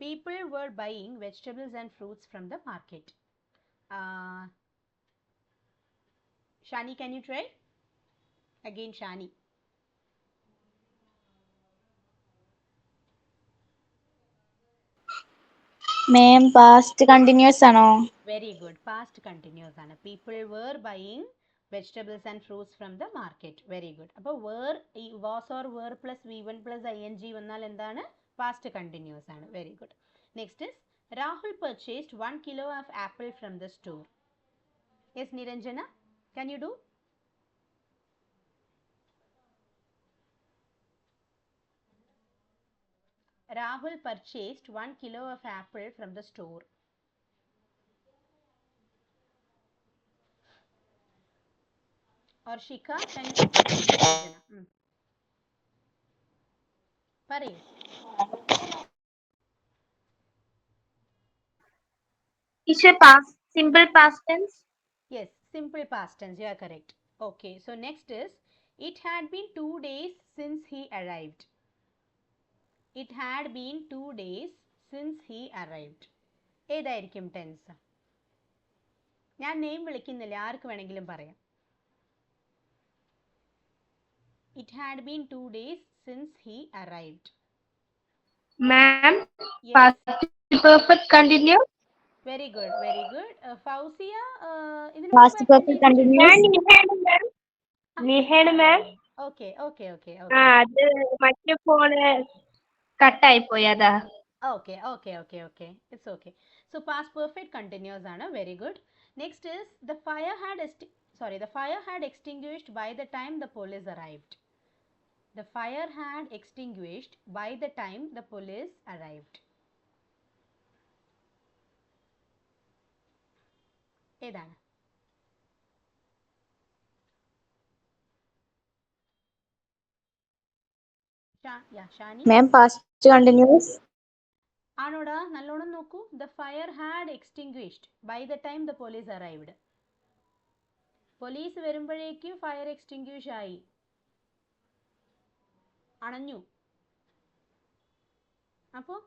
People were buying vegetables and fruits from the market. Shani, can you try? Again, Shani. Ma'am past continuous ആണോ? Very good. Past continuous ആണ്. People were buying vegetables and fruits from the market. Very good. അപ്പോൾ were ഈ was or were plus V1 plus ING വന്നാൽ എന്താണ്? Past continuous ആണ്. Very good. Next is Rahul purchased 1 kilo of apple from the store. Yes, Niranjana, can you do? Rahul purchased 1 kilo of apple from the store. Or Shikha, can you? Niranjana. പറയൂ. Teacher, past, simple past tense. Yes, simple past tense, you are correct. Okay, so next is it had been 2 days since he arrived. It had been 2 days since he arrived. ഏതായിരിക്കും tense? ഞാൻ name വിളിക്കുന്നില്ല, ആർക്ക് വേണമെങ്കിലും പറയാം. It had been 2 days since he arrived. Ma'am, Yes. past perfect continuous. Very good, very good. Fauzia, ഇതിനു Past മുമ്പ് perfect continuous. നിഹേണ് മാം. Okay okay okay ആ okay അത് മറ്റേ ഫോണ് കട്ടായി പോയി അതാ. okay okay okay okay it's okay. So past perfect continuous ആണ്. Very good. Next is the fire had extinguished by the time the police arrived. The fire had extinguished by the time the police arrived. ഏതാണ്? ഷാനി മാം past continuous. ആണോടാ? നല്ലോണം നോക്കൂ. The fire had extinguished by the time the police arrived. Police വരുമ്പോഴേക്കും fire extinguish ആയി, അണഞ്ഞു. അപ്പോൾ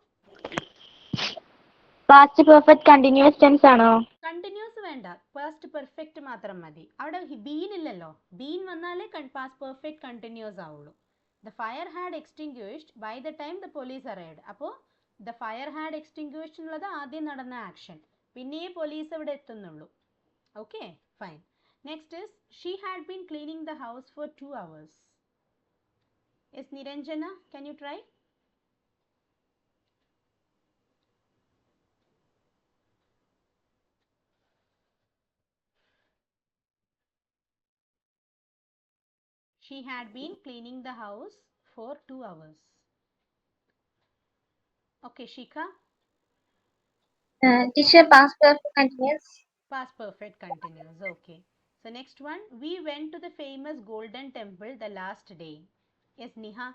past perfect continuous tense ആണോ? Continuous വേണ്ട, past perfect മാത്രം മതി. അവിടെ ബീൻ ഇല്ലല്ലോ. ബീൻ വന്നാലേ പാസ്റ്റ് പെർഫെക്റ്റ് കണ്ടിന്യൂസ് ആവുള്ളൂ. The fire had extinguished by the time the police arrived. അപ്പോൾ ദ ഫയർ ഹാഡ് എക്സ്റ്റിങ്ക്വിഷ്ഡ് എന്നുള്ളത് ആദ്യം നടന്ന ആക്ഷൻ, പിന്നെയേ പോലീസ് അവിടെ എത്തുന്നുള്ളൂ. Okay, fine. Next is she had been cleaning the house for 2 hours. Yes Niranjana, can you try? She had been cleaning the house for 2 hours. Okay, Shikha. Teacher, past perfect continuous. Past perfect continuous. Okay. So next one, we went to the famous golden temple the last day. Yes, Niha.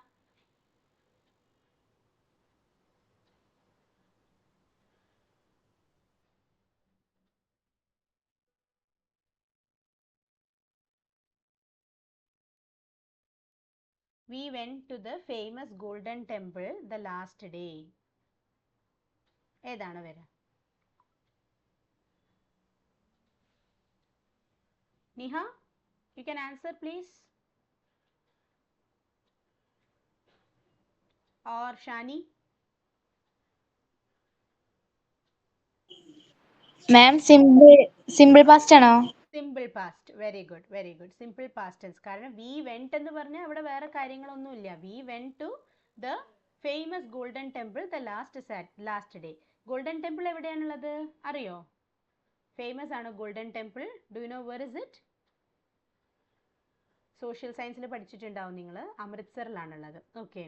We went to the famous golden temple the last day. ഏതാണ് വരിക? Niha, you can answer please. Or Shani. Ma'am simple past ആണോ? Simple past. Very good, very good. Simple past tense. കാരണം we went എന്ന് പറഞ്ഞാൽ അവിടെ വേറെ കാര്യങ്ങളൊന്നുമില്ല. We went to the famous Golden Temple the last day. Golden Temple എവിടെയാണുള്ളത് അറിയോ? Famous ആണ് Golden Temple. Do you know where is it? Social സയൻസിൽ പഠിച്ചിട്ടുണ്ടാവും നിങ്ങൾ. അമൃത്സറിലാണുള്ളത്. Okay,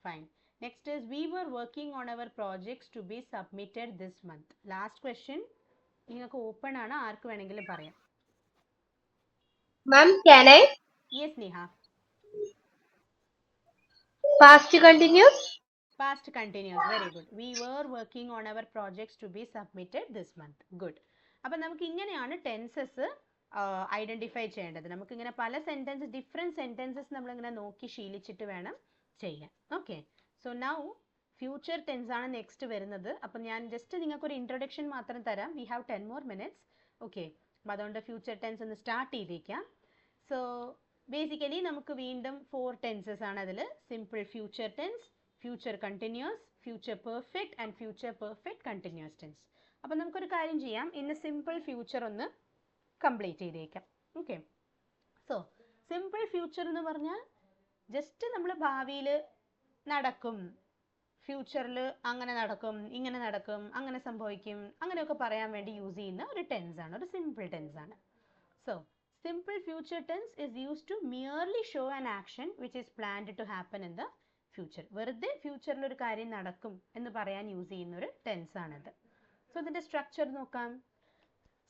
fine. Next is we were working on our projects to be submitted this month. Last question നിങ്ങൾക്ക് open ആണ്, ആർക്ക് വേണമെങ്കിലും പറയാം. Ma'am, can I? Yes, Neha. Past continuous. Past continuous. Very good. We were working on our projects to be submitted this month. Good. അപ്പോൾ നമുക്ക് ഇങ്ങനെയാണ് tenses identify ചെയ്യേണ്ടത്. നമുക്കിങ്ങനെ പല സെന്റൻസ്, ഡിഫറെൻറ്റ് സെന്റൻസസ് നമ്മളിങ്ങനെ നോക്കി ശീലിച്ചിട്ട് വേണം ചെയ്യാൻ. Okay, so now future tense ആണ് നെക്സ്റ്റ് വരുന്നത്. അപ്പം ഞാൻ ജസ്റ്റ് നിങ്ങൾക്കൊരു ഇൻട്രൊഡക്ഷൻ മാത്രം തരാം. We have 10 more minutes. Okay, അപ്പം അതുകൊണ്ട് ഫ്യൂച്ചർ ടെൻസ് ഒന്ന് സ്റ്റാർട്ട് ചെയ്തേക്കാം. സോ ബേസിക്കലി നമുക്ക് വീണ്ടും 4 ടെൻസസ് ആണ് അതിൽ. Simple future tense, future continuous, future perfect and future perfect continuous tense. അപ്പം നമുക്കൊരു കാര്യം ചെയ്യാം, ഇന്ന് സിമ്പിൾ ഫ്യൂച്ചർ ഒന്ന് കംപ്ലീറ്റ് ചെയ്തേക്കാം. ഓക്കെ, സോ സിമ്പിൾ ഫ്യൂച്ചർ എന്ന് പറഞ്ഞാൽ ജസ്റ്റ് നമ്മൾ ഭാവിയിൽ നടക്കും, ഫ്യൂച്ചറിൽ അങ്ങനെ നടക്കും, ഇങ്ങനെ നടക്കും, അങ്ങനെ സംഭവിക്കും, അങ്ങനെയൊക്കെ പറയാൻ വേണ്ടി യൂസ് ചെയ്യുന്ന ഒരു ടെൻസ് ആണ്, ഒരു സിമ്പിൾ ടെൻസ് ആണ്. So simple future tense is used to merely show an action which is planned to happen in the future. വെറുതെ ഫ്യൂച്ചറിൽ ഒരു കാര്യം നടക്കും എന്ന് പറയാൻ യൂസ് ചെയ്യുന്ന ഒരു ടെൻസ് ആണിത്. സോ ഇതിൻ്റെ സ്ട്രക്ചർ നോക്കാം.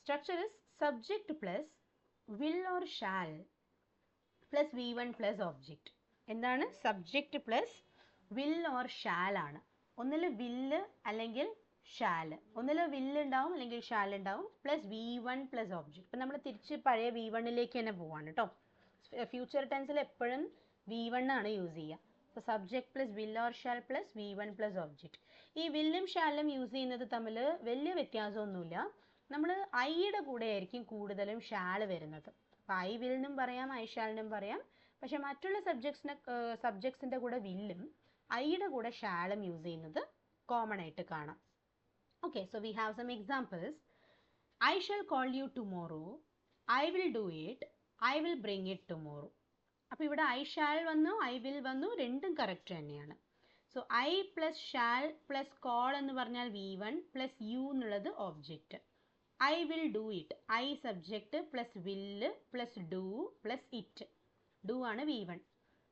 Structure is subject plus will or shall plus V1 plus object. എന്താണ്? Subject plus will or shall ആണ്. ഒന്നിൽ വില്ല് അല്ലെങ്കിൽ ഷാൽ, ഒന്നിൽ വില്ല് ഉണ്ടാവും അല്ലെങ്കിൽ ഷാൽ ഉണ്ടാവും, പ്ലസ് V1 പ്ലസ് ഒബ്ജക്റ്റ്. ഇപ്പം നമ്മൾ തിരിച്ച് പഴയ V1ലേക്ക് തന്നെ പോവാണ് കേട്ടോ. ഫ്യൂച്ചർ ടെൻസിൽ എപ്പോഴും V1 ആണ് യൂസ് ചെയ്യുക. അപ്പോൾ subject plus will or shall plus V1 plus object. ഈ വില്ലും ഷാലും യൂസ് ചെയ്യുന്നത് തമ്മിൽ വലിയ വ്യത്യാസമൊന്നുമില്ല. നമ്മൾ ഐയുടെ കൂടെ ആയിരിക്കും കൂടുതലും ഷാൽ വരുന്നത്. അപ്പോൾ ഐ വിൽ എന്നും പറയാം, ഐ ഷാലിനും പറയാം. പക്ഷെ മറ്റുള്ള സബ്ജക്ട്സിൻ്റെ കൂടെ വില്ലും ഐയുടെ കൂടെ ഷാലും യൂസ് ചെയ്യുന്നത് കോമൺ ആയിട്ട് കാണാം. Okay, so we have some examples. I shall call you tomorrow, I will do it, I will bring it tomorrow. അപ്പോൾ ഇവിടെ ഐ ഷാൽ വന്നു, ഐ വിൽ വന്നു, രണ്ടും കറക്റ്റ് തന്നെയാണ്. So I plus shall plus call എന്ന് പറഞ്ഞാൽ V1 plus you എന്നുള്ളത് object. I will do it, I subject plus will plus do plus it. Do ആണ് V1.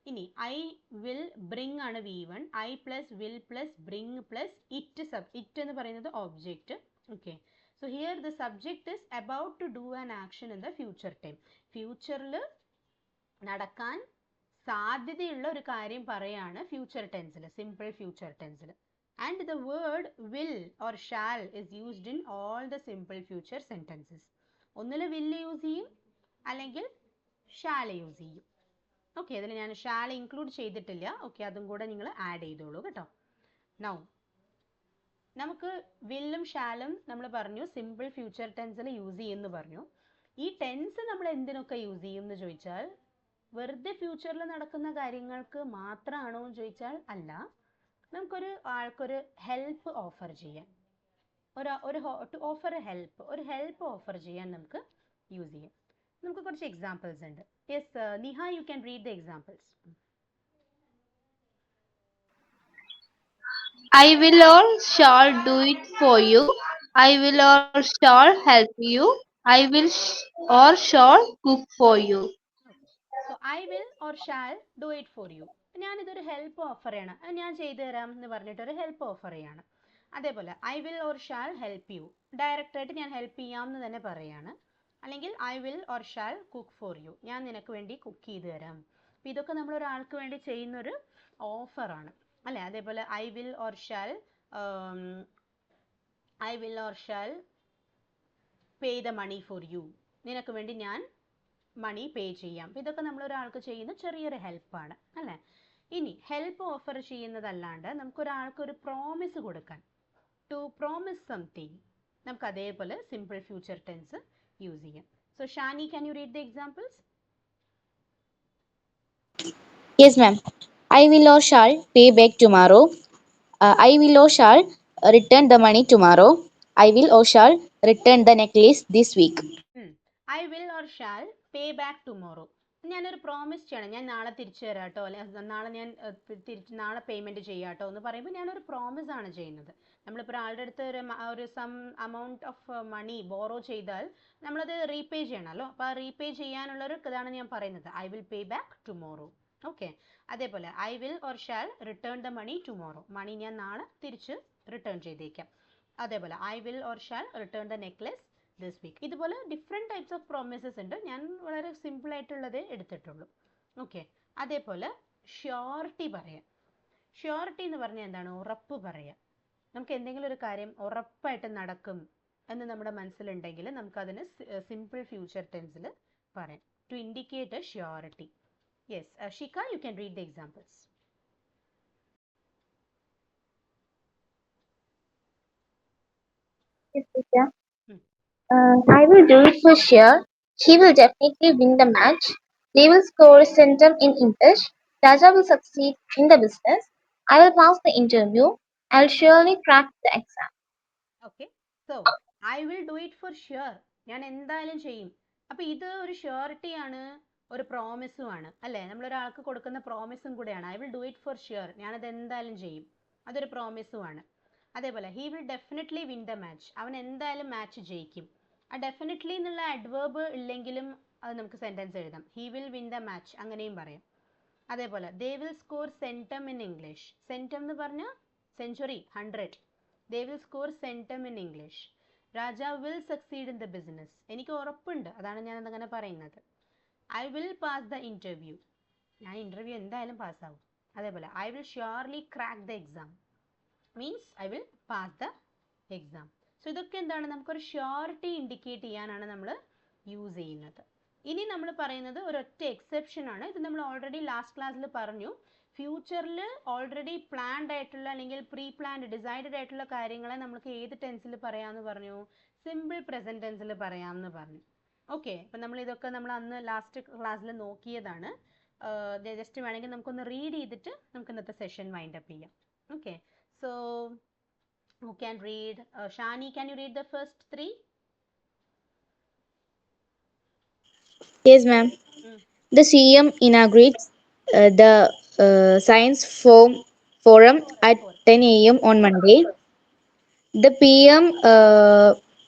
ഇനി ഐ വിൽ ബ്രിങ് ആണ് V1, I plus will plus bring plus it എന്ന് പറയുന്നത് object. Okay, so here the subject is about to do an action in the future time. ഫ്യൂച്ചറിൽ നടക്കാൻ സാധ്യതയുള്ള ഒരു കാര്യം പറയാണ് ഫ്യൂച്ചർ ടെൻസിൽ, സിമ്പിൾ ഫ്യൂച്ചർ ടെൻസിൽ. And the word will or shall is used in all the simple future sentences. ഒന്നിൽ will use ചെയ്യും അല്ലെങ്കിൽ ഷാൽ യൂസ് ചെയ്യും. ഓക്കെ, ഇതിൽ ഞാൻ ഷാൽ ഇൻക്ലൂഡ് ചെയ്തിട്ടില്ല. ഓക്കെ, അതും കൂടെ നിങ്ങൾ ആഡ് ചെയ്തോളൂ കേട്ടോ. നൗ നമുക്ക് വില്ലും ഷാലും നമ്മൾ പറഞ്ഞു സിമ്പിൾ ഫ്യൂച്ചർ ടെൻസിൽ യൂസ് ചെയ്യുമെന്ന് പറഞ്ഞു. ഈ ടെൻസ് നമ്മൾ എന്തിനൊക്കെ യൂസ് ചെയ്യും എന്ന് ചോദിച്ചാൽ വെറുതെ ഫ്യൂച്ചറിൽ നടക്കുന്ന കാര്യങ്ങൾക്ക് മാത്രമാണോ എന്ന് ചോദിച്ചാൽ അല്ല. നമുക്കൊരു ആൾക്കൊരു ഹെൽപ്പ് ഓഫർ ചെയ്യാൻ, ടു ഓഫർ എ ഹെൽപ്പ്, ഒരു ഹെൽപ്പ് ഓഫർ ചെയ്യാൻ നമുക്ക് യൂസ് ചെയ്യാം. നമുക്ക് കുറച്ച് എക്സാമ്പിൾസ് ഉണ്ട്. Yes Niha, you can read the examples. I will or shall do it for you. I will or shall help you. I will or shall cook for you. So I will or shall do it for you. ഞാനിതൊരു help offer ചെയ്യണം, ഞാൻ ചെയ്തു തരാം എന്ന് പറഞ്ഞിട്ടൊരു help offer ചെയ്യാണ്. അതേപോലെ I will or shall help you, ഡയറക്റ്റായിട്ട് ഞാൻ ഹെൽപ്പ് ചെയ്യാം എന്ന് തന്നെ പറയാണ്. അല്ലെങ്കിൽ I will or shall cook for you, ഞാൻ നിനക്ക് വേണ്ടി കുക്ക് ചെയ്ത് തരാം. അപ്പോൾ ഇതൊക്കെ നമ്മൾ ഒരാൾക്ക് വേണ്ടി ചെയ്യുന്നൊരു ഓഫറാണ് അല്ലേ. അതേപോലെ I will or shall pay the money for you, നിനക്ക് വേണ്ടി ഞാൻ മണി പേ ചെയ്യാം. അപ്പോൾ ഇതൊക്കെ നമ്മൾ ഒരാൾക്ക് ചെയ്യുന്ന ചെറിയൊരു ഹെൽപ്പാണ് അല്ലേ. ഇനി ഹെൽപ്പ് ഓഫർ ചെയ്യുന്നതല്ലാണ്ട് നമുക്കൊരാൾക്ക് ഒരു പ്രോമിസ് കൊടുക്കാൻ, ടു പ്രോമിസ് സംതിങ്, നമുക്ക് അതേപോലെ സിമ്പിൾ ഫ്യൂച്ചർ ടെൻസ് യൂസ് ചെയ്യാം. So Shani, can you read the examples? Yes, ma'am. I will or shall pay back tomorrow. I will or shall return the money tomorrow. I will or shall return the necklace this week. I will or shall pay back tomorrow. ഞാനൊരു promise ചെയ്യണം, ഞാൻ നാളെ തിരിച്ചു തരാട്ടോ, അല്ലെ നാളെ ഞാൻ നാളെ payment ചെയ്യാട്ടോ എന്ന് പറയുമ്പോൾ ഞാനൊരു പ്രോമിസ് ആണ് ചെയ്യുന്നത്. നമ്മളിപ്പോൾ ഒരാളുടെ അടുത്ത് ഒരു sum amount of money borrow ചെയ്താൽ നമ്മളത് റീപേ ചെയ്യണമല്ലോ. അപ്പോൾ ആ റീപേ ചെയ്യാനുള്ളൊരു ഇതാണ് ഞാൻ പറയുന്നത്, I will pay back tomorrow. Okay, അതേപോലെ I will or shall return the money tomorrow, money ഞാൻ നാളെ തിരിച്ച് റിട്ടേൺ ചെയ്തേക്കാം. അതേപോലെ I will or shall return the necklace this week. ഇതുപോലെ ഡിഫറെൻറ്റ് ടൈപ്സ് ഓഫ് പ്രോമിസസ് ഉണ്ട്, ഞാൻ വളരെ സിമ്പിൾ ആയിട്ടുള്ളതേ എടുത്തിട്ടുള്ളൂ. ഓക്കെ, അതേപോലെ ഷ്യോറിറ്റി പറയാം. ഷ്യോറിറ്റി എന്ന് പറഞ്ഞാൽ എന്താണ്? ഉറപ്പ് പറയാം. നമുക്ക് എന്തെങ്കിലും ഒരു കാര്യം ഉറപ്പായിട്ട് നടക്കും എന്ന് നമ്മുടെ മനസ്സിലുണ്ടെങ്കിൽ നമുക്കതിന് സിമ്പിൾ ഫ്യൂച്ചർ ടെൻസിൽ പറയാം, to indicate a surety. Yes Shika, you can read the examples. Yes, teacher. I will do it for sure. He will definitely win the match. They will score a centum in English. Raja will succeed in the business. I will pass the interview. I'll surely crack the exam. Okay so I will do it for sure. ഞാൻ എന്തായാലും ചെയ്യും. അപ്പൊ ഇത് ഒരു surety ആണ്, ഒരു പ്രോമിസും ആണ് അല്ലേ? നമ്മൾ ഒരാൾക്ക് കൊടുക്കുന്ന പ്രോമിസും കൂടെയാണ്. I will do it for sure, ഞാനത് എന്തായാലും ചെയ്യും, അതൊരു പ്രോമിസും ആണ്. അതേപോലെ he will definitely win the match, അവൻ എന്തായാലും മാച്ച് ജയിക്കും. ആ ഡെഫിനറ്റ്ലി എന്നുള്ള അഡ്വേർബ് ഇല്ലെങ്കിലും അത് നമുക്ക് സെന്റൻസ് എഴുതാം. He will win the match അങ്ങനെയും പറയാം. അതേപോലെ they will score centum in English. Centum എന്ന് പറഞ്ഞാൽ century, 100. They will score centum in English. Raja will succeed in the business. എനിക്ക് ഉറപ്പുണ്ട്, അതാണ് ഞാൻ അങ്ങനെ പറയുന്നത്. I will pass the interview. ഞാൻ ഇന്റർവ്യൂ എന്തായാലും പാസ്സാവും. അതേപോലെ I will surely crack the exam, means I will pass the exam. So ഇതൊക്കെ എന്താണ്, നമുക്കൊരു ഷ്യൂരിറ്റി ഇൻഡിക്കേറ്റ് ചെയ്യാനാണ് നമ്മൾ യൂസ് ചെയ്യുന്നത്. ഇനി നമ്മൾ പറയുന്നത് ഒരൊറ്റ എക്സെപ്ഷൻ ആണ്. ഇത് നമ്മൾ ഓൾറെഡി ലാസ്റ്റ് ക്ലാസ്സിൽ പറഞ്ഞു. ഫ്യൂച്ചറിൽ ഓൾറെഡി പ്ലാൻഡ് ആയിട്ടുള്ള അല്ലെങ്കിൽ പ്രീ പ്ലാൻഡ് ഡിസൈഡഡ് ആയിട്ടുള്ള കാര്യങ്ങളെ നമുക്ക് ഏത് ടെൻസിൽ പറയാമെന്ന് പറഞ്ഞു? സിമ്പിൾ പ്രസന്റ് ടെൻസിൽ പറയാമെന്ന് പറഞ്ഞു. ഓക്കെ, അപ്പം നമ്മൾ ഇതൊക്കെ നമ്മൾ അന്ന് ലാസ്റ്റ് ക്ലാസ്സിൽ നോക്കിയതാണ്. ജസ്റ്റ് വേണമെങ്കിൽ നമുക്കൊന്ന് റീഡ് ചെയ്തിട്ട് നമുക്ക് ഇന്നത്തെ സെഷൻ വൈൻഡ് അപ്പ് ചെയ്യാം. Okay, so who can read? Shani, can you read the first three? Yes, ma'am. The CM inaugurates the Science Forum at 10 a.m. on Monday. The PM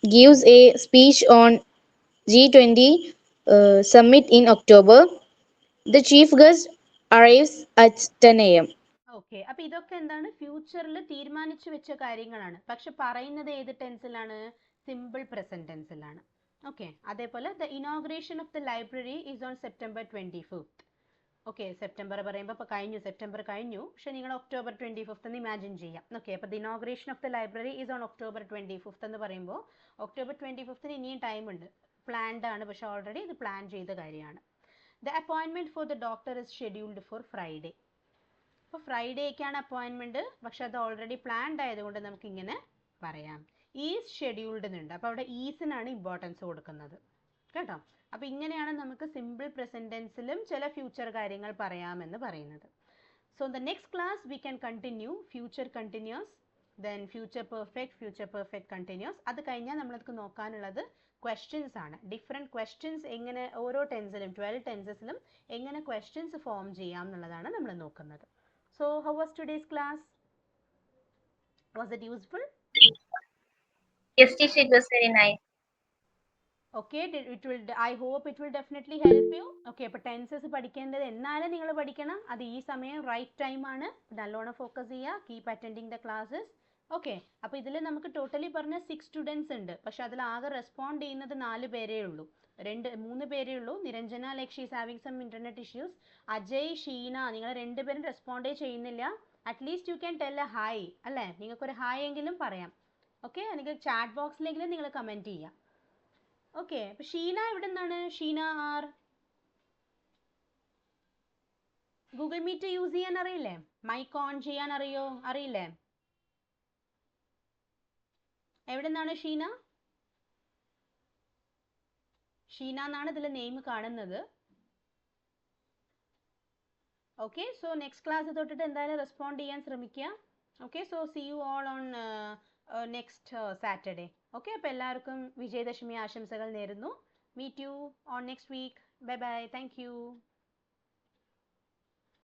gives a speech on G20 summit in October. The chief guest arrives at 10 a.m. Okay, അപ്പൊ ഇതൊക്കെ എന്താണ്, ഫ്യൂച്ചറിൽ തീരുമാനിച്ചു വെച്ച കാര്യങ്ങളാണ്. പക്ഷെ പറയുന്നത് ഏത് ടെൻസിലാണ്? സിമ്പിൾ പ്രസന്റ് ടെൻസിലാണ്. ഓക്കെ, അതേപോലെ the inauguration of the library is on September 25th. Okay, September പറയുമ്പോൾ ഇപ്പോൾ കഴിഞ്ഞു, സെപ്റ്റംബർ കഴിഞ്ഞു, പക്ഷെ നിങ്ങൾ ഒക്ടോബർ 25th എന്ന് ഇമാജിൻ ചെയ്യാം. ഓക്കെ, അപ്പോൾ the inauguration of the library is on October 25th എന്ന് പറയുമ്പോൾ ഒക്ടോബർ 25th ഇനിയും ടൈമുണ്ട്. പ്ലാൻഡ് ആണ്, പക്ഷെ ഓൾറെഡി ഇത് പ്ലാൻ ചെയ്ത കാര്യമാണ്. The appointment for the doctor is scheduled for Friday. അപ്പോൾ ഫ്രൈഡേക്കാണ് അപ്പോയിൻമെൻറ്റ്, പക്ഷെ അത് ഓൾറെഡി പ്ലാൻഡ് ആയതുകൊണ്ട് നമുക്കിങ്ങനെ പറയാം. ഈസ് ഷെഡ്യൂൾഡ് എന്നുണ്ട്, അപ്പോൾ അവിടെ ഈസിനാണ് ഇമ്പോർട്ടൻസ് കൊടുക്കുന്നത് കേട്ടോ. അപ്പോൾ ഇങ്ങനെയാണ് നമുക്ക് സിമ്പിൾ പ്രസന്റ് ടെൻസിലും ചില ഫ്യൂച്ചർ കാര്യങ്ങൾ പറയാമെന്ന് പറയുന്നത്. So the next class we can continue future continuous, then future perfect continuous. അത് കഴിഞ്ഞാൽ നമ്മൾക്ക് നോക്കാനുള്ളത് ക്വസ്റ്റ്യൻസ് ആണ്. ഡിഫറെൻറ്റ് ക്വസ്റ്റ്യൻസ് എങ്ങനെ ഓരോ ടെൻസിലും 12 ടെൻസസിലും എങ്ങനെ ക്വസ്റ്റ്യൻസ് ഫോം ചെയ്യാം എന്നുള്ളതാണ് നമ്മൾ നോക്കുന്നത്. So how was today's class? Was it useful? Yes, teacher, it was very nice. Okay, I hope it will definitely help you. Okay, അപ്പോൾ ടെൻസസ് പഠിക്കേണ്ടത് എന്നാലും നിങ്ങൾ പഠിക്കണം. അത് ഈ സമയം റൈറ്റ് ടൈം ആണ്. നല്ലോണം ഫോക്കസ് ചെയ്യുക, keep attending the classes. Okay, അപ്പോൾ ഇതിൽ നമുക്ക് ടോട്ടലി പറഞ്ഞ 6 സ്റ്റുഡൻസ് ഉണ്ട്, പക്ഷെ അതിൽ ആകെ റെസ്പോണ്ട് ചെയ്യുന്നത് 4 പേരേ ഉള്ളൂ. 3 പേരേ ഉള്ളൂ. Niranjana like she's having some internet issues. Ajay, Sheena, നിങ്ങൾ 2 പേരും റെസ്പോണ്ടേ ചെയ്യുന്നില്ല. At least you can tell a hi അല്ലേ? നിങ്ങൾക്കൊരു ഹായ് എങ്കിലും പറയാം. ഓക്കെ, അല്ലെങ്കിൽ ചാറ്റ് ബോക്സിലെങ്കിലും നിങ്ങൾ കമൻറ്റ് ചെയ്യാം. ഓക്കെ, അപ്പോൾ ഷീന എവിടെ നിന്നാണ്? ഷീന ആർ ഗൂഗിൾ മീറ്റ് യൂസ് ചെയ്യാൻ അറിയില്ലേ? മൈക്ക് ഓൺ ചെയ്യാൻ അറിയില്ലേ? എവിടെ നിന്നാണ് ഷീന? ഷീന എന്നാണ് ഇതിൽ നെയിം കാണുന്നത്. ഓക്കെ, സോ നെക്സ്റ്റ് ക്ലാസ് തൊട്ടിട്ട് എന്തായാലും റെസ്പോണ്ട് ചെയ്യാൻ ശ്രമിക്കുക. Okay, so see you all on next Saturday. Okay, അപ്പോൾ എല്ലാവർക്കും വിജയദശമി ആശംസകൾ നേരുന്നു. Meet you on next week. Bye bye, thank U.